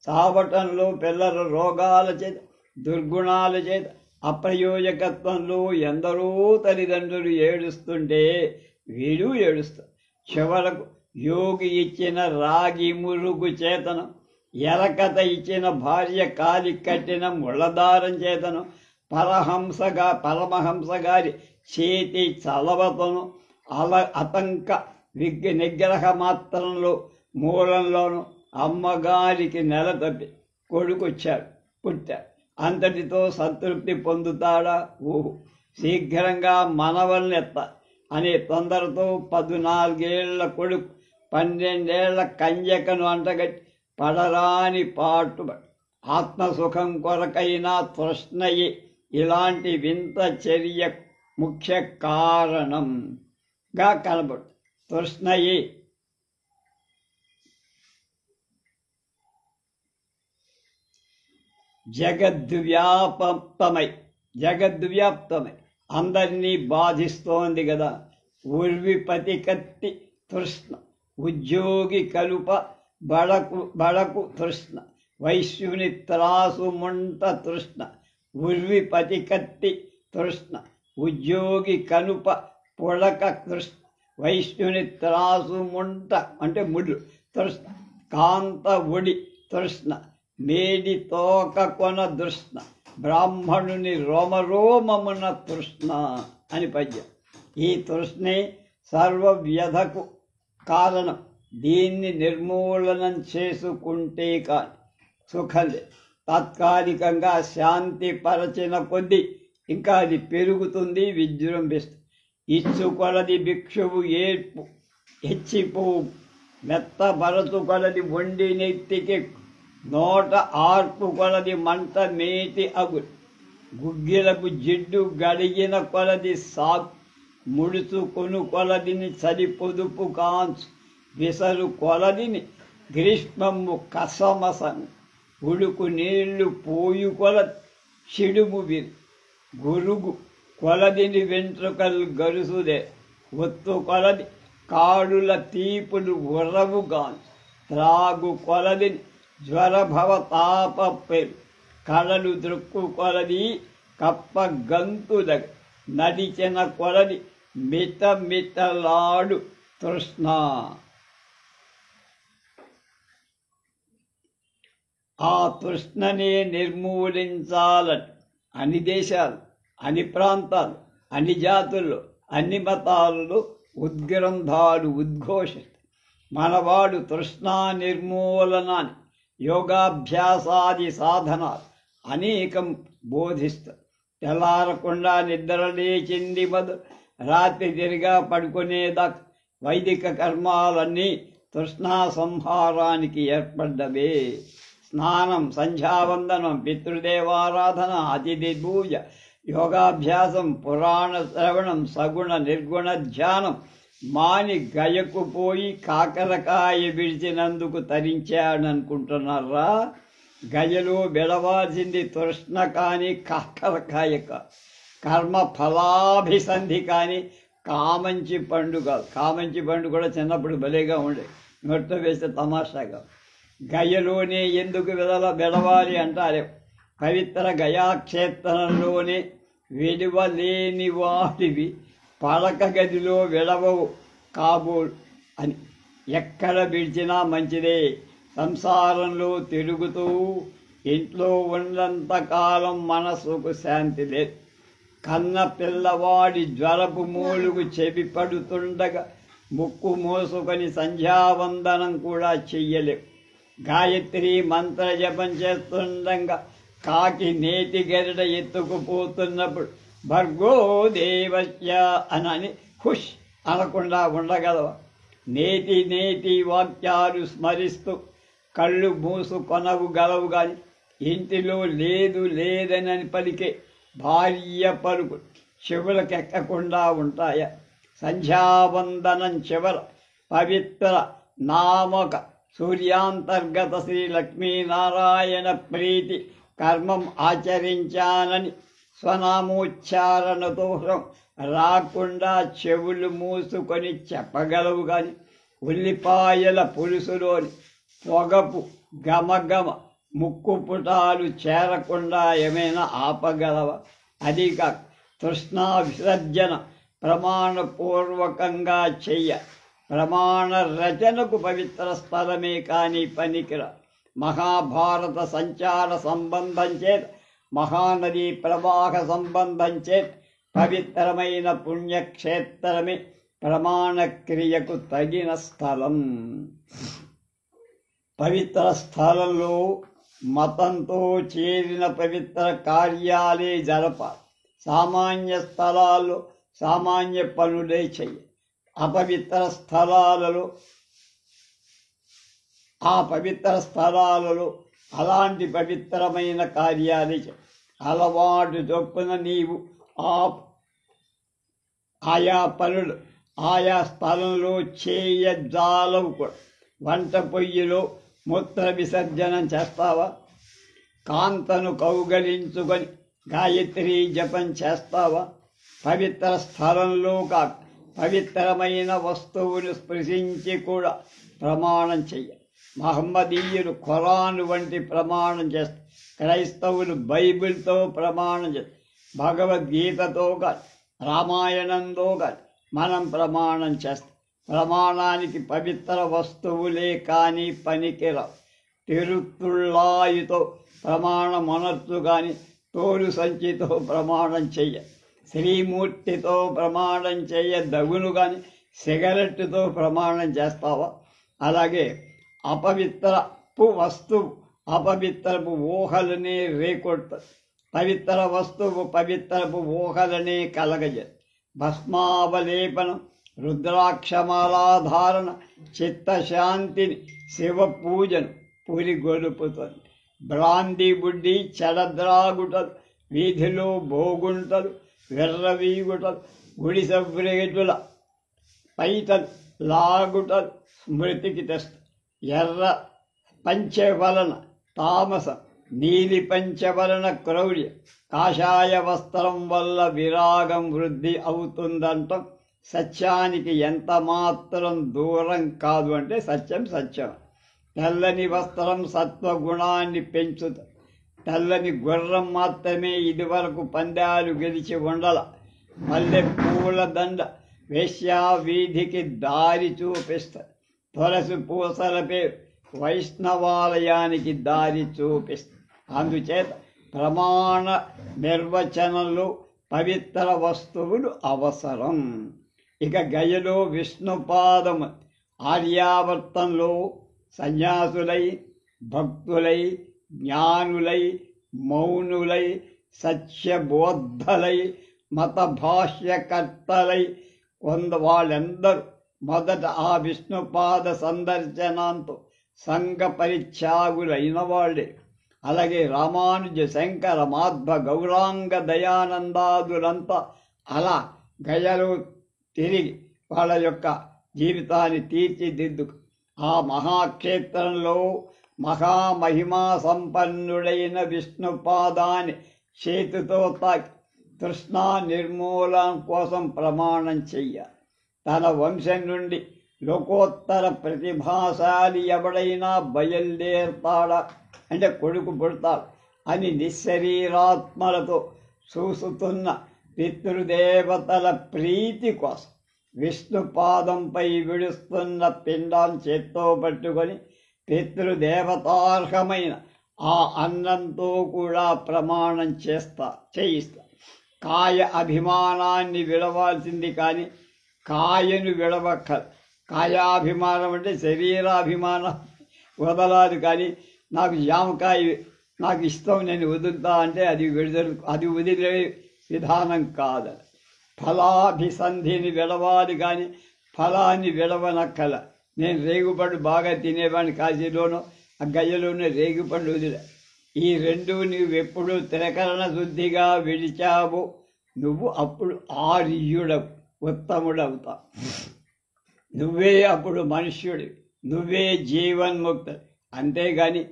చావటంలో పిల్లల రోగాల చేత, దుర్గుణాల చేత, అప్రయోజకత్వంలో ఎందరో తల్లిదండ్రులు ఏడుస్తుంటే వీడు ఏడుస్తాడు. చివరకు యోగి ఇచ్చిన రాగి మురుగు చేతనం, ఎరకత ఇచ్చిన భార్య కాలి కట్టిన ముళ్ళదారం చేతనం, పరమహంసగారి చేతి చలవతను, అతంక నిగ్రహ మాత్రంలో మూలంలోనూ అమ్మగారికి నెల తప్పి కొడుకొచ్చాడు, పుట్టాడు. అంతటితో సంతృప్తి పొందుతాడా? ఊహు. శీఘ్రంగా మనవల్నెత్త అనే తొందరతో 14 ఏళ్ల కొడుకు 12 ఏళ్ల కంజకను అంటగట్టి పడరాని పాటుబడి ఆత్మసుఖం కొరకైనా తృష్ణయే ఇలాంటి వింత చర్య ముఖ్య కారణంగా కనబడు. తృష్ణయే జగద్వ్యాప్తమై అందరినీ బాధిస్తోంది కదా. ఉర్విపతి కత్తి తృష్ణ, ఉద్యోగి కలుప బడకు తృష్ణ, వైశ్యుని త్రాసు ముంట తృష్ణ. ఉర్విపతి కత్తి తృష్ణ, ఉద్యోగి కనుప పుడక తృష్ణ, వైశ్యుని త్రాసు ముంట అంటే ముళ్ళు తృష్ణ, కాంత ఒడి తృష్ణ, మేడి తోక కొన తృష్ణ, బ్రాహ్మణుని రోమరోమమున తృష్ణ అని పద్యం. ఈ తృష్ణే సర్వవ్యధకు కారణం. దీన్ని నిర్మూలనం చేసుకుంటే కాని సుఖం లేదు. తాత్కాలికంగా శాంతి పరచిన కొద్దీ ఇంకా అది పెరుగుతుంది, విజృంభిస్తుంది. ఇచ్చు కొలది భిక్షువు ఏడ్పు హెచ్చిపోవు, మెత్తబరచు కొలది వండి నెత్తికి, నోట ఆర్పు కొలది మంట మేటి అగు, గుగ్గిలకు జిడ్డు గడిగిన కొలది సాగు, ముడుచుకొను కొలదిని చలి పొదుపు కాంచు, విసరు కొలదిని గ్రీష్మము కసమసను, ఉడుకు నీళ్లు పోయు కొలది చిడుము విరి, గురుగు కొలదిని వెంట్రుకలు గరుసుదే, ఒత్తు కొలది కాడుల తీపులు ఉర్రవుగాను, త్రాగు కొలదిని జ్వరభవ తాప పెరు, కళలు దృక్కు కొలది కప్ప గంతుదగ, నడిచిన కొలది మిత మితలాడు తృష్ణ. ఆ తృష్ణనే నిర్మూలించాలని అన్ని దేశాలు, అన్ని ప్రాంతాలు, అన్ని జాతుల్లో, అన్ని మతాలలో ఉద్గ్రంథాలు ఉద్ఘోషిస్తాయి. మనవాడు తృష్ణా నిర్మూలనాన్ని యోగాభ్యాసాది సాధనాలు అనేకం బోధిస్తారు. తెల్లారకుండా నిద్ర లేచింది మొదలు రాత్రి తిరిగా పడుకునేదాకా వైదిక కర్మాలన్నీ తృష్ణా సంహారానికి ఏర్పడ్డవే. స్నానం, సంధ్యావందనం, పితృదేవారాధన, అతిథి పూజ, యోగాభ్యాసం, పురాణ శ్రవణం, సగుణ నిర్గుణ ధ్యానం మాని గయకు పోయి కాకరకాయ విడిచినందుకు తరించాడనుకుంటున్నారా? గయలో బెడవాల్సింది తృష్ణ కానీ కాకరకాయ కాదు, కర్మ ఫలాభిసంధి కానీ కామంచి పండు కాదు. కామంచి పండు కూడా చిన్నప్పుడు భలేగా ఉండే, నోట్లో వేస్తే తమాషాగా. గయలోనే ఎందుకు బెడవాలి అంటారే, పవిత్ర గయాక్షేత్రంలోనే విలువలేని వాటివి పడక గదిలో విడవవు కాబోలు అని. ఎక్కడ విడిచినా మంచిదే. సంసారంలో తిరుగుతూ ఇంట్లో ఉన్నంతకాలం మనసుకు శాంతి లేదు. కన్న పిల్లవాడి జ్వరపు మూలుగు చెవి పడుతుండగా ముక్కు మోసుకొని సంధ్యావందనం కూడా చెయ్యలేవు. గాయత్రి మంత్ర జపం చేస్తుండగా కాకి నేతి గెరట ఎత్తుకుపోతున్నప్పుడు భర్గో దేవస్య అని హుష్ అనకుండా ఉండగలవా? నేతి నేతి వాక్యాలు స్మరిస్తూ కళ్ళు మూసుకొనవు గలవు గాని ఇంటిలో లేదు లేదని పలికే భార్య పలుకు చెవులకెక్కకుండా ఉంటాయా? సంధ్యావందనం చివర పవిత్ర నామక సూర్యాంతర్గత శ్రీ లక్ష్మీనారాయణ ప్రీతి కర్మం ఆచరించానని స్వనామోచ్చారణతో రాకుండా చెవులు మూసుకొని చెప్పగలవు గాని ఉల్లిపాయల పులుసులోని పొగపు గమగమ ముక్కు పుటాలు చేరకుండా ఏమైనా ఆపగలవా? అదిగా తృష్ణా విసర్జన ప్రమాణపూర్వకంగా చెయ్య. ప్రమాణ రచనకు పవిత్ర స్థలమే కానీ పనికిరా. మహాభారత సంచార సంబంధం చేత, మహానదీ ప్రవాహ సంబంధం చేత పవిత్రమైన పుణ్యక్షేత్రమే ప్రమాణక్రియకు తగిన స్థలం. పవిత్ర స్థలంలో మతంతో చేరిన పవిత్ర కార్యాలే జరపాలి. సామాన్య స్థలాల్లో సామాన్య పనులే చెయ్యి. అపవిత్ర స్థలాలలో అలాంటి పవిత్రమైన కార్యాలే చెయ్యి. అలవాటు చొప్పున నీవు ఆయా పనులు ఆయా స్థలంలో చేయజాలవు కూడా. వంట పొయ్యిలో మూత్ర విసర్జనం చేస్తావా? కాంతను కౌగలించుకొని గాయత్రి జపం చేస్తావా? పవిత్ర స్థలంలో కాక పవిత్రమైన వస్తువును స్పృశించి కూడా ప్రమాణం చెయ్య. మహమ్మదీయులు ఖురాను వంటి ప్రమాణం చేస్తారు. క్రైస్తవులు బైబిల్తో ప్రమాణం చేస్తారు. భగవద్గీతతో కానీ రామాయణంతో కానీ మనం ప్రమాణం చేస్తాం. ప్రమాణానికి పవిత్ర వస్తువులే కానీ పనికిరావు. తిరుత్తుళ్ళాయితో ప్రమాణమనొచ్చు కానీ తోలు సంచితో ప్రమాణం చెయ్య. శ్రీమూర్తితో ప్రమాణం చెయ్యదగును కానీ సిగరెట్టుతో ప్రమాణం చేస్తావా? అలాగే అపవిత్రపు వస్తువు అపవిత్రపు ఊహలనే రేకొడుతుంది. పవిత్ర వస్తువు పవిత్రపు ఊహలనే కలగజేది. భస్మావలేపనం, రుద్రాక్షమాలాధారణ చిత్తశాంతిని, శివ పూజను పురిగొలుపుతుంది. బ్రాంది బుడ్డి చెడద్రాగుటలు, వీధిలో బోగుంటలు, వెర్రవీగుటలు, గుడిసవ్రేటుల పైటలు లాగుటలు స్మృతికి తెస్తాయి. ఎర్ర పంచవలన తామసం, నీలి పంచవలన క్రౌర్య, కాషాయ వస్త్రం వల్ల విరాగం వృద్ధి అవుతుందంటాం. సత్యానికి ఎంత మాత్రం దూరం కాదు అంటే సత్యం సత్యం. తెల్లని వస్త్రం సత్వగుణాన్ని పెంచుతుంది. తెల్లని గుర్రం మాత్రమే ఇదివరకు పందాలు గెలిచి ఉండల. మల్లె పూల దండ వేశ్యా వీధికి దారి చూపిస్తుంది. తులసి పూసల పేరు వైష్ణవాలయానికి దారి చూపిస్తుంది. అందుచేత ప్రమాణ నిర్వచనంలో పవిత్ర వస్తువులు అవసరం. ఇక గయలో విష్ణుపాదము, ఆర్యావర్తంలో సన్యాసులై, భక్తులై, జ్ఞానులై, మౌనులై, సత్యబోద్ధలై, మత భాష్యకర్తలై వాళ్ళందరూ మొదట ఆ విష్ణుపాద సందర్శనాంతో సంఘ పరిత్యాగులైన వాళ్ళే. అలాగే రామానుజ, శంకర, మాధ్వ, గౌరాంగ, దయానందాదులంతా అలా గయలో తిరిగి వాళ్ళ యొక్క జీవితాన్ని తీర్చిదిద్దుకు ఆ మహాక్షేత్రంలో మహామహిమా సంపన్నుడైన విష్ణుపాదాన్ని చేతితో తాకి తృష్ణా నిర్మూలన కోసం ప్రమాణం చెయ్యాలి. తన వంశం నుండి లోకోత్తర ప్రతిభాశాలి ఎవడైనా బయలుదేరతాడా అంటే కొడుకు పుడతాడు అని నిశ్శరీరాత్మలతో చూసుతున్న పితృదేవతల ప్రీతి కోసం విష్ణుపాదంపై విడుస్తున్న పిండాన్ని చేత్తో పట్టుకొని పితృదేవతార్హమైన ఆ అన్నంతో కూడా ప్రమాణం చేయిస్తా. కాయ అభిమానాన్ని విడవాల్సింది కానీ కాయను విడవక్కర్. కాయాభిమానం అంటే శరీరాభిమానం వదలాలి కానీ నాకు జామకాయ నాకు ఇష్టం నేను వదులుతా అంటే అది వదిలే విధానం కాదు. ఫలాభిసంధిని విడవాలి కానీ ఫలాన్ని విడవనక్కల. నేను రేగుపండు బాగా తినేవాడిని, కాశీలోనూ ఆ గయ్యలోనే రేగుపండు వదిలే. ఈ రెండు నువ్వెప్పుడు త్రికరణ శుద్ధిగా విడిచావో నువ్వు అప్పుడు ఆర్యుడవు, ఉత్తముడవుతావు. నువ్వే అప్పుడు మనుష్యుడివి, నువ్వే జీవన్ముక్త. అంతేగాని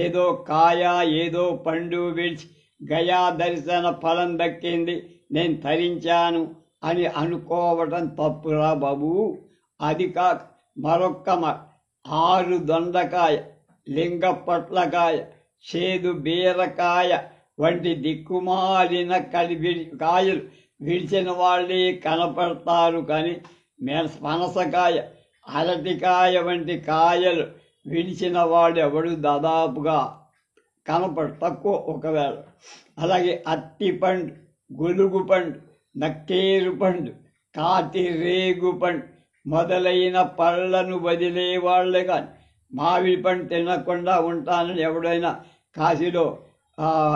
ఏదో కాయ ఏదో పండు విడిచి గయా దర్శన ఫలం దక్కింది నేను తరించాను అని అనుకోవటం తప్పురా బాబు. అది కాక మరొక్క 6 దొండకాయ, లింగపట్లకాయ, చేదు బీరకాయ వంటి దిక్కుమాలిన కాయలు విడిచిన వాళ్ళే కనపడతారు కానీ పనసకాయ, అరటికాయ వంటి కాయలు విడిచిన వాడు ఎవడు దాదాపుగా తక్కువ ఒకవేళ. అలాగే అత్తిపండు, గొలుగు పండు, నక్కేరు పండు, కాటి రేగు పండు మొదలైన పళ్ళను వదిలే వాళ్ళే కానీ మామిడి పండు తినకుండా ఉంటానని ఎవడైనా కాశీలో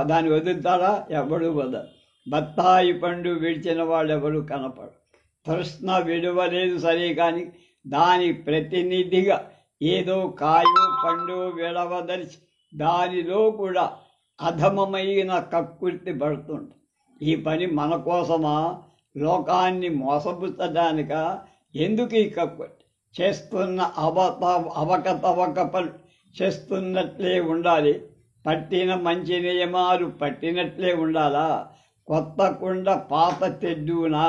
దాన్ని వదులుతాడా? ఎవడు వదలు. బత్తాయి పండు విడిచిన వాళ్ళు ఎవడు కనపడు. తృష్ణ విడవలేదు సరే కానీ దాని ప్రతినిధిగా ఏదో కాయో పండు విడవదలిచి దానిలో కూడా అధమమైన కక్కుర్తి పడుతుంది. ఈ పని మన కోసమా? లోకాన్ని మోసపుచ్చడానిక? ఎందుకు ఈ కక్కుర్తి? చేస్తున్న అవకతవక పనులు చేస్తున్నట్లే ఉండాలి. పట్టిన మంచి నియమాలు పట్టినట్లే ఉండాలా? కొత్త కుండ పాత తెడ్డునా?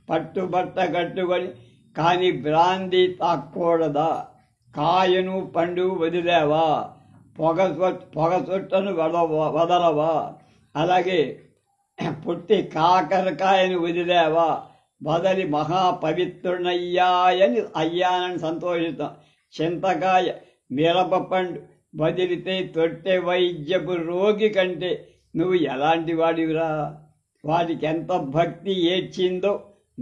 పట్టుబట్ట కట్టుకొని కానీ బ్రాందీ తాక్కూడదా? కాయను పండు వదిలేవా? పొగ చుట్టను వదలవా? అలాగే పుట్టి కాకరకాయను వదిలేవా? వదలి మహాపవిత్రునయ్యాయని అయ్యానని సంతోషిస్తాం. చింతకాయ, మిరప పండు వదిలితే తొట్టె వైద్యపు రోగి కంటే నువ్వు ఎలాంటి వాడివిరా? వాటికి ఎంత భక్తి ఏడ్చిందో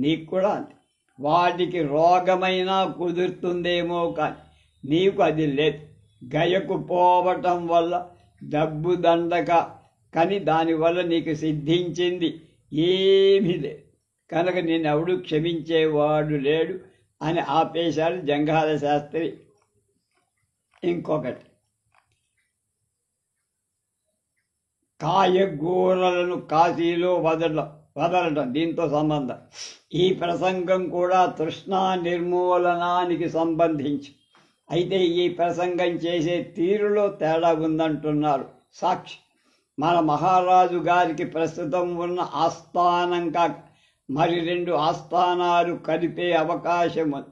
నీకు కూడా అంతే. వాటికి రోగమైనా కుదురుతుందేమో కానీ నీకు అది లేదు. గయకు పోవటం వల్ల డబ్బు దండక కానీ దానివల్ల నీకు సిద్ధించింది ఏమీ లేదు కనుక నిన్నెవడు క్షమించేవాడు లేడు అని ఆపేశాడు జంఘాల శాస్త్రి. ఇంకొకటి, కాయగూరలను కాశీలో వదలడం దీంతో సంబంధం. ఈ ప్రసంగం కూడా తృష్ణా నిర్మూలనానికి సంబంధించి. అయితే ఈ ప్రసంగం చేసే తీరులో తేడా ఉందంటున్నారు సాక్షి. మన మహారాజు గారికి ప్రస్తుతం ఉన్న ఆస్థానం కాక మరి 2 ఆస్థానాలు కలిపే అవకాశం ఉంది.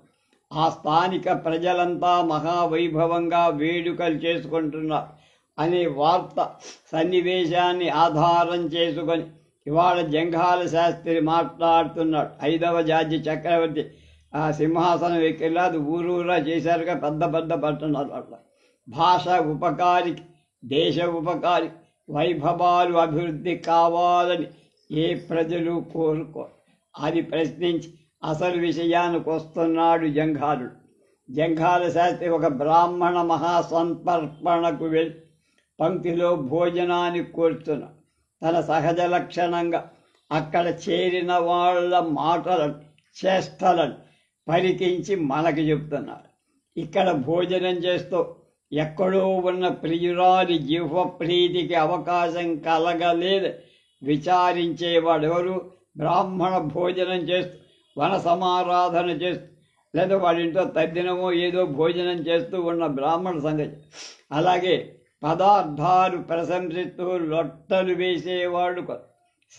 ఆ స్థానిక ప్రజలంతా మహావైభవంగా వేడుకలు చేసుకుంటున్నారు అనే వార్త సన్నివేశాన్ని ఆధారం చేసుకొని ఇవాళ జంఘాల శాస్త్రి మాట్లాడుతున్నాడు. 5వ జార్జి చక్రవర్తి ఆ సింహాసనం ఎక్కిలా అది ఊరూరా చేశారుగా పెద్ద పెద్ద పట్టణాలు. అట్లా భాష ఉపకారికి, దేశ ఉపకారి, వైభవాలు అభివృద్ధి కావాలని ఏ ప్రజలు కోరుకోరు. అది ప్రశ్నించి అసలు విషయానికి వస్తున్నాడు జంఘాలుడు. జంఘాల శాస్త్రి ఒక బ్రాహ్మణ మహాసంతర్పణకు వెళ్ళి పంక్తిలో భోజనానికి కూర్చున్నాడు. తన సహజ లక్షణంగా అక్కడ చేరిన వాళ్ళ మాటలను, చేష్టలను పరికించి మనకి చెప్తున్నారు. ఇక్కడ భోజనం చేస్తూ ఎక్కడో ఉన్న ప్రియురాలి జిహ్వ ప్రీతికి అవకాశం కలగలేదు విచారించేవాడు ఎవరు? బ్రాహ్మణ భోజనం చేస్తూ, వన సమారాధన చేస్తూ, లేదా వాడింట్లో తద్దినమో ఏదో భోజనం చేస్తూ ఉన్న బ్రాహ్మణ సంగతి. అలాగే పదార్థాలు ప్రశంసిస్తూ లొట్టలు వేసేవాడు,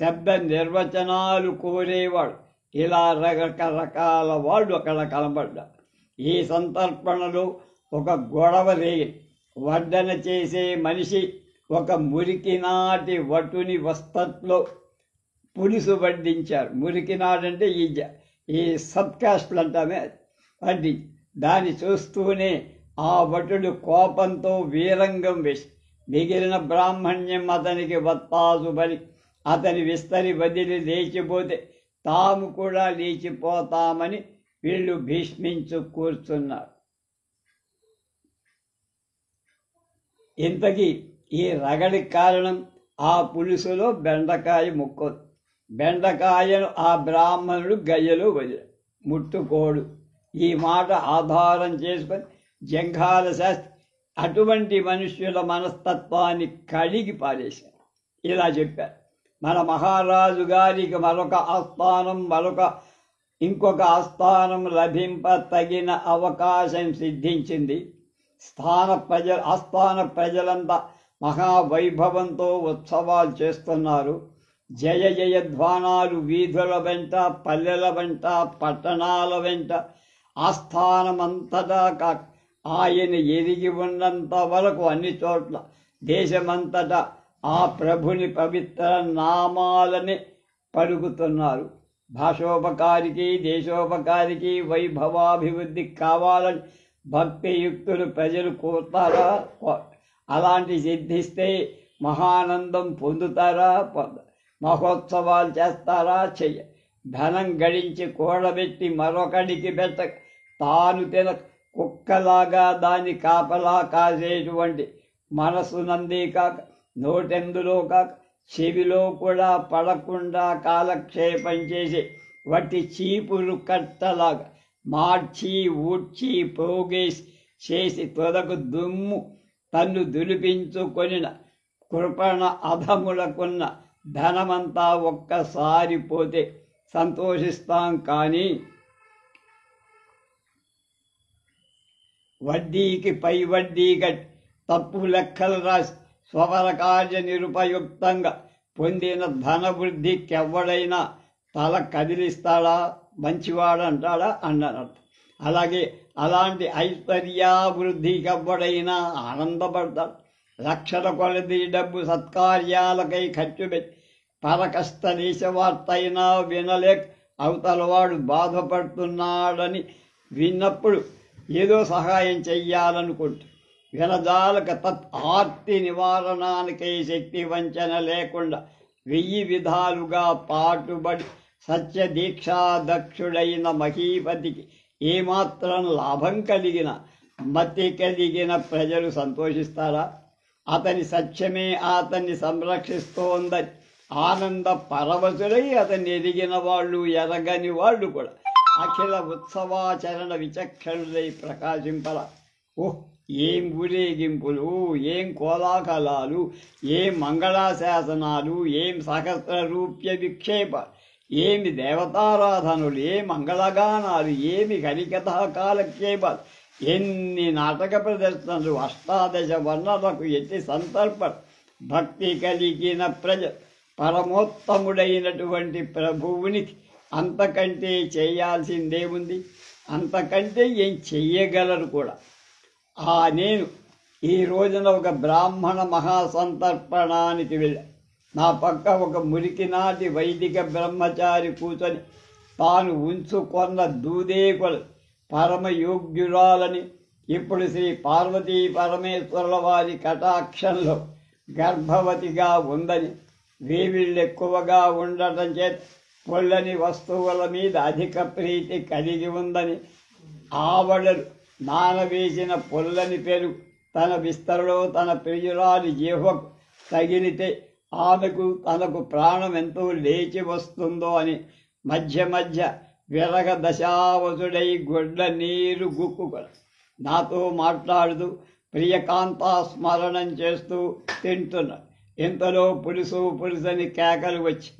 శబ్ద నిర్వచనాలు కోరేవాడు, ఇలా రకరకాల వాళ్ళు అక్కడ కనబడ్డారు. ఈ సంతర్పణలో ఒక గొడవ రేగి వడ్డన చేసే మనిషి ఒక మురికినాటి వటుని వస్తట్లో పులుసు వడ్డించారు. మురికినాడంటే ఈ సబ్కాస్ట్లు అంటామే వడ్డి. దాన్ని చూస్తూనే ఆ వటుడు కోపంతో వీరంగం వేసి మిగిలిన బ్రాహ్మణ్యం అతనికి వత్తాసు బలి అతని విస్తరి వదిలి లేచిపోతే తాము కూడా లేచిపోతామని వీళ్ళు భీష్మించు కూర్చున్నారు. ఇంతకీ ఈ రగడికి కారణం ఆ పులుసులో బెండకాయ ముక్కోదు. బెండకాయను ఆ బ్రాహ్మణుడు గయ్యలో వదిలి ముట్టుకోడు. ఈ మాట ఆధారం చేసుకొని జంఘాల శాస్త్రి అటువంటి మనుష్యుల మనస్తత్వాన్ని కడిగి పారేశారు. ఇలా చెప్పారు. మన మహారాజు గారికి మరొక ఆస్థానం, ఇంకొక ఆస్థానం లభింప తగిన అవకాశం సిద్ధించింది. ఆస్థాన ప్రజలంతా మహావైభవంతో ఉత్సవాలు చేస్తున్నారు. జయ జయధ్వానాలు వీధుల వెంట, పల్లెల వెంట, పట్టణాల వెంట, ఆస్థానమంతటా కాక ఆయన ఎరిగి ఉన్నంత వరకు అన్ని చోట్ల దేశమంతటా ఆ ప్రభుని పవిత్ర నామాలని పలుకుతున్నారు. భాషోపకారికి, దేశోపకారికి, వైభవాభివృద్ధి కావాలని భక్తియుక్తులు ప్రజలు కోరుతారా? అలాంటి సిద్ధిస్తే మహానందం పొందుతారా? మహోత్సవాలు చేస్తారా? చెయ్య. ధనం గడించి కూడబెట్టి మరొకడికి పెట్టక తాను తిన కుక్కలాగా దాన్ని కాపలా కాసేటువంటి మనసునందే కాక నోటెందులో కాక చెవిలో కూడా పడకుండా కాలక్షేపం చేసి వట్టి చీపురు కట్టలాగా మార్చి ఊడ్చి పోగేసి చేసి తొదకు దుమ్ము తన్ను దులిపించుకొనిన కృపణ అధములకున్న ధనమంతా ఒక్కసారి పోతే సంతోషిస్తాం. కానీ వడ్డీకి పై వడ్డీ కట్టి తప్పు లెక్కలు రాసి స్వపర కార్య నిరుపయుక్తంగా పొందిన ధనవృద్ధికెవ్వడైనా తల కదిలిస్తాడా? మంచివాడంటాడా అన్నారు. అలాగే అలాంటి ఐశ్వర్యాభివృద్ధికెవ్వడైనా ఆనందపడతాడు. లక్షల కొలది డబ్బు సత్కార్యాలకై ఖర్చు పెట్టి పరకష్ట దేశవార్త అయినా వినలేక అవతలవాడు బాధపడుతున్నాడని విన్నప్పుడు ఏదో సహాయం చెయ్యాలనుకుంటూ వినజాలక తత్ ఆర్తి నివారణానికై శక్తి వంచన లేకుండా 1000 విధాలుగా పాటుబడి సత్యదీక్షాదక్షుడైన మహీపతికి ఏమాత్రం లాభం కలిగిన మతి కలిగిన ప్రజలు సంతోషిస్తారా? అతని సత్యమే అతన్ని సంరక్షిస్తోందని ఆనంద పరవశులై అతన్ని ఎదిగిన వాళ్ళు ఎరగని వాళ్ళు కూడా అఖిల ఉత్సవాచరణ విచక్షణులై ప్రకాశింపల. ఓహ్, ఏం ఊరేగింపులు, ఏం కోలాహలాలు, ఏం మంగళాశాసనాలు, ఏం సహస్ర రూప్య విక్షేపాలు, ఏమి దేవతారాధనలు, ఏ మంగళగానాలు, ఏమి హరికథా కాలక్షేపాలు, ఎన్ని నాటక ప్రదర్శనలు, అష్టాదశ వర్ణలకు ఎట్టి సంతర్పణ. భక్తి కలిగిన ప్రజ పరమోత్తముడైనటువంటి ప్రభువునికి అంతకంటే చేయాల్సిందేముంది? అంతకంటే ఏం చెయ్యగలరు కూడా. నేను ఈ రోజున ఒక బ్రాహ్మణ మహాసంతర్పణానికి వెళ్ళా. నా పక్క ఒక మురికినాటి వైదిక బ్రహ్మచారి కూర్చొని తాను ఉంచుకొన్న దూదేకుల పరమయోగ్యురాలని, ఇప్పుడు శ్రీ పార్వతీ పరమేశ్వరుల వారి కటాక్షంలో గర్భవతిగా ఉందని, వేవిళ్ళెక్కువగా ఉండటం చేత పొల్లని వస్తువుల మీద అధిక ప్రీతి కలిగి ఉందని, ఆవడలు నానవేసిన పొల్లని పెరుగు తన విస్తరలో తన ప్రియురాలి జీవకు తగిలితే ఆమెకు తనకు ప్రాణం ఎంతో లేచి వస్తుందో అని మధ్య మధ్య విరగ దశావసుడై గొడ్ల నీరు గుక్కుకొని నాతో మాట్లాడుతూ ప్రియకాంతా స్మరణం చేస్తూ తింటున్నాడు. ఇంతలో పులుసని కేకలు వచ్చి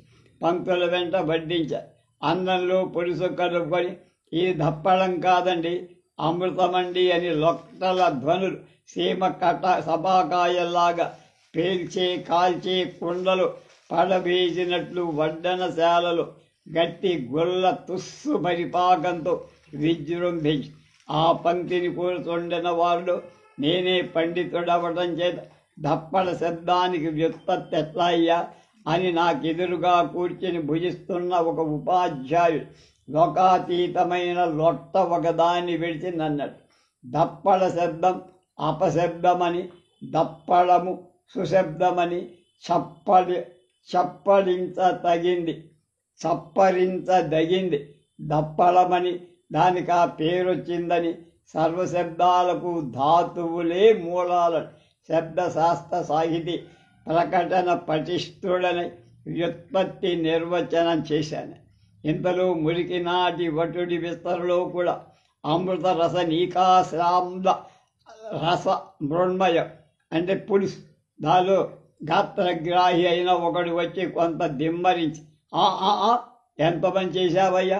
పంక్తుల వెంట వడ్డించారు. అన్నంలో పులుసు కలుపుకొని ఇది దప్పడం కాదండి, అమృతమండి అని లొట్టల ధ్వనులు సీమ సభాకాయల్లాగా పేల్చే కాల్చే కుండలు పడవేసినట్లు వడ్డనశాలలో గట్టి గొల్ల తుస్సు పరిపాకంతో విజృంభించి ఆ పంక్తిని కూర్చుండిన వాళ్ళు నేనే పండితుడవటం చేత దప్పడ శబ్దానికి వ్యుత్పత్తి ఎట్లా అయ్యా అని నాకెదురుగా కూర్చుని భుజిస్తున్న ఒక ఉపాధ్యాయుడు లోకాతీతమైన లొట్ట ఒకదాన్ని విడిచి నన్నట్టు. దప్పడ శబ్దం అపశబ్దమని, దప్పడము సుశబ్దమని చప్పరించదగింది దప్పడమని దానికి ఆ పేరొచ్చిందని, సర్వశబ్దాలకు ధాతువులే మూలాలని శబ్దశాస్త్ర సాహితీ ప్రకటన పటిష్ఠుడని వ్యుత్పత్తి నిర్వచనం చేశాను. ఇంతలో మురికి నాటి వటుడి విస్తరలో కూడా అమృత రస నీకాశ్రాంద రస మృణ్మయం అంటే పులుసు, దానిలో గాత్రగ్రాహి అయిన ఒకడు వచ్చి కొంత దిమ్మరించి ఎంత పని చేశావయ్యా,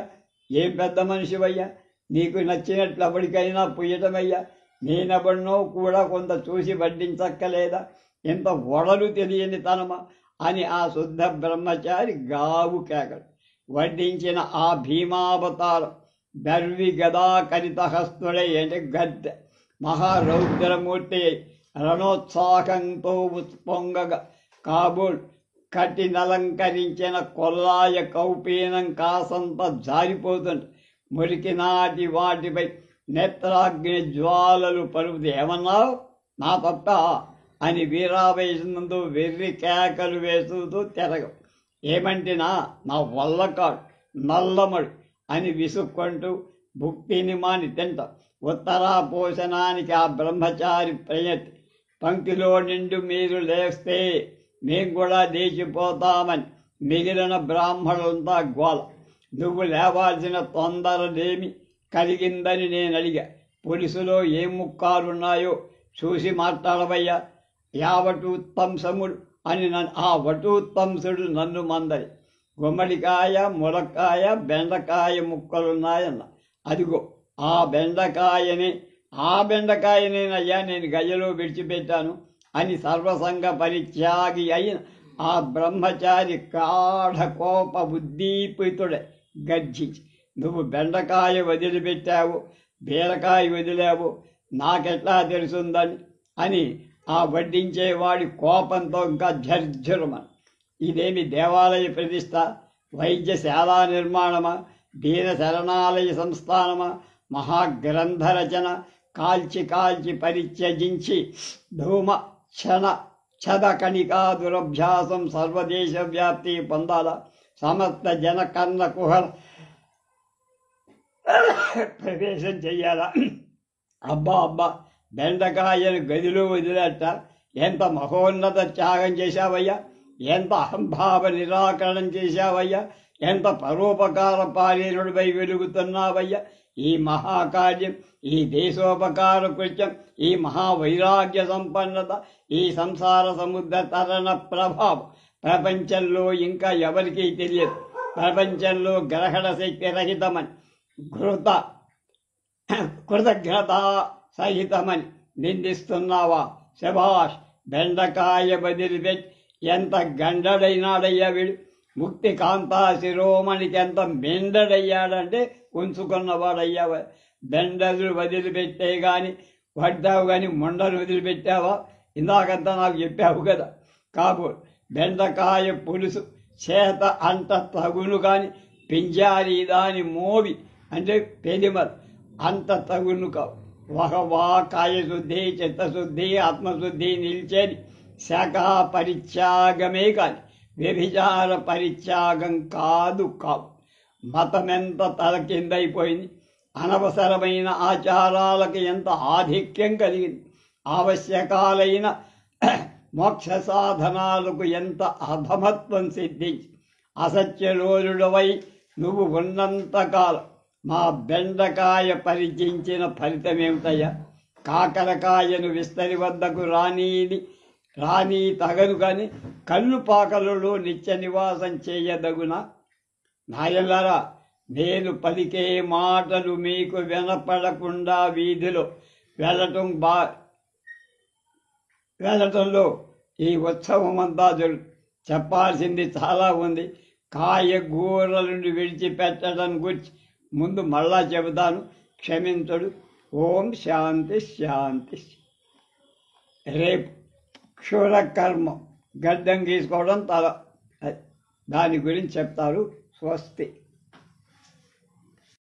ఏం పెద్ద మనిషివయ్యా, నీకు నచ్చినట్లు ఎవరికైనా పుయ్యటమయ్యా, నేనెవడినో కూడా కొంత చూసి వడ్డించక్కలేదా, ఇంత వడలు తెలియని తనమా అని ఆ శుద్ధ బ్రహ్మచారి గావు కేకడు. వడ్డించిన ఆ భీమావతారం దర్వి గదా కరితహస్తుడై అంటే గద్దె మహారౌద్రమూర్తి అయి రణోత్సాహంతో ఉత్పొంగగా కాబోల్ కట్టినలంకరించిన కొల్లాయ కౌపీనం కాసంత జారిపోతుంది. మురికి నాటి వాటిపై నేత్రాగ్ని జ్వాలలు పరుపుది. ఏమన్నావు, నా తప్ప అని వీరావేశంతో వెర్రి కేకలు వేస్తూ తిరగవు. ఏమంటినా నా వల్ల కాడు, నల్లమడు అని విసుక్కుంటూ భుక్తిని మాని తింటాం. ఉత్తరా పోషణానికి ఆ బ్రహ్మచారి ప్రయత్ని పంక్తిలో నిండు మీరు లేస్తే మేము కూడా లేచిపోతామని మిగిలిన బ్రాహ్మణులంతా గోల. నువ్వు లేవాల్సిన తొందరలేమి కలిగిందని నేను అడిగా. పులుసులో ఏం ముక్కాలున్నాయో చూసి మాట్లాడవయ్యా, యావటూత్తంసముడు అని ఆ వటూత్తంసుడు నన్ను మందరి. గుమ్మడికాయ, ములక్కాయ, బెండకాయ ముక్కలున్నాయన్న. అదిగో ఆ బెండకాయనేనయ్యా నేను గయ్యలో విడిచిపెట్టాను అని సర్వసంగ పరిత్యాగి అయిన ఆ బ్రహ్మచారి కాఢ కోప ఉద్దీపితుడే గర్జించి, నువ్వు బెండకాయ వదిలిపెట్టావు, బీరకాయ వదిలావు నాకెట్లా తెలుసుందని అని ఆ వడ్డించేవాడి కోపంతో ఇంకా ఝర్ఝరమని. ఇదేమి దేవాలయ ప్రతిష్ట, వైద్యశాలా నిర్మాణమా, దీన శరణాలయ సంస్థానమా, మహాగ్రంథ రచన, కాల్చి పరిత్యజించి ధూమ ఛద కణికా దురభ్యాసం సర్వదేశ వ్యాప్తి పొందాల, సమస్త జనకర్ణ కుహర ప్రవేశం చెయ్యాలా. అబ్బా బెండకాయను గదిలో వదిలేట ఎంత మహోన్నత త్యాగం చేశావయ్యా, ఎంత అహంభావ నిరాకరణం చేశావయ్యా, ఎంత పరోపకార పాలీనుడిపై వెలుగుతున్నావయ్యా. ఈ మహాకార్యం, ఈ దేశోపకార కృత్యం, ఈ మహావైరాగ్య సంపన్నత, ఈ సంసార సముద్ర తరణ ప్రభావం ప్రపంచంలో ఇంకా ఎవరికీ తెలియదు. ప్రపంచంలో గ్రహణ శక్తి రహితమని, కృతజ్ఞత సహితమని నిందిస్తున్నావా? శభాష్, బెండకాయ బదిలిపెట్టి ఎంత గండడైనాడయ్యా వీడు. ముక్తి కాంతా శిరోమణికి ఎంత మెండడయ్యాడంటే ఉంచుకున్నవాడయ్యా. బెండలు వదిలిపెట్టే గాని పడ్డావు కానీ మొండను వదిలిపెట్టావా? ఇందాకంతా నాకు చెప్పావు కదా. కాబోలు బెండకాయ పులుసు చేత అంట తగును కాని పింజారి దాని మోవి అంటే పెదిమలు అంత తగును కావు. వహవా కాయశుద్ధి, చిత్తశుద్ధి, ఆత్మశుద్ధి నిలిచేది శాఖా పరిత్యాగమే కాని వ్యభిచార పరిత్యాగం కాదు. మతమెంత తల కిందైపోయింది. అనవసరమైన ఆచారాలకు ఎంత ఆధిక్యం కలిగింది. ఆవశ్యకాలైన మోక్ష సాధనాలకు ఎంత అధమత్వం సిద్ధించి అసత్యలోలుడవై నువ్వు ఉన్నంతకాలం మా బెండకాయ పరిచించిన ఫలితమేమిటయ్యా? కాకరకాయను విస్తరి వద్దకు రాని తగను కానీ కళ్ళు పాకలలో నిత్య నివాసం చేయదగునా? నాయనలారా, నేను పలికే మాటలు మీకు వినపడకుండా వీధిలో వెళ్ళటంలో ఈ ఉత్సవం అంతా చెప్పాల్సింది చాలా ఉంది. కాయగూరలను విడిచిపెట్టడం గురించి ముందు మళ్ళా చెబుతాను, క్షమించడు. ఓం శాంతి శాంతి. రేపు క్షురకర్మ గడ్డం గీసుకోవడం దాని గురించి చెప్తారు. స్వస్తి.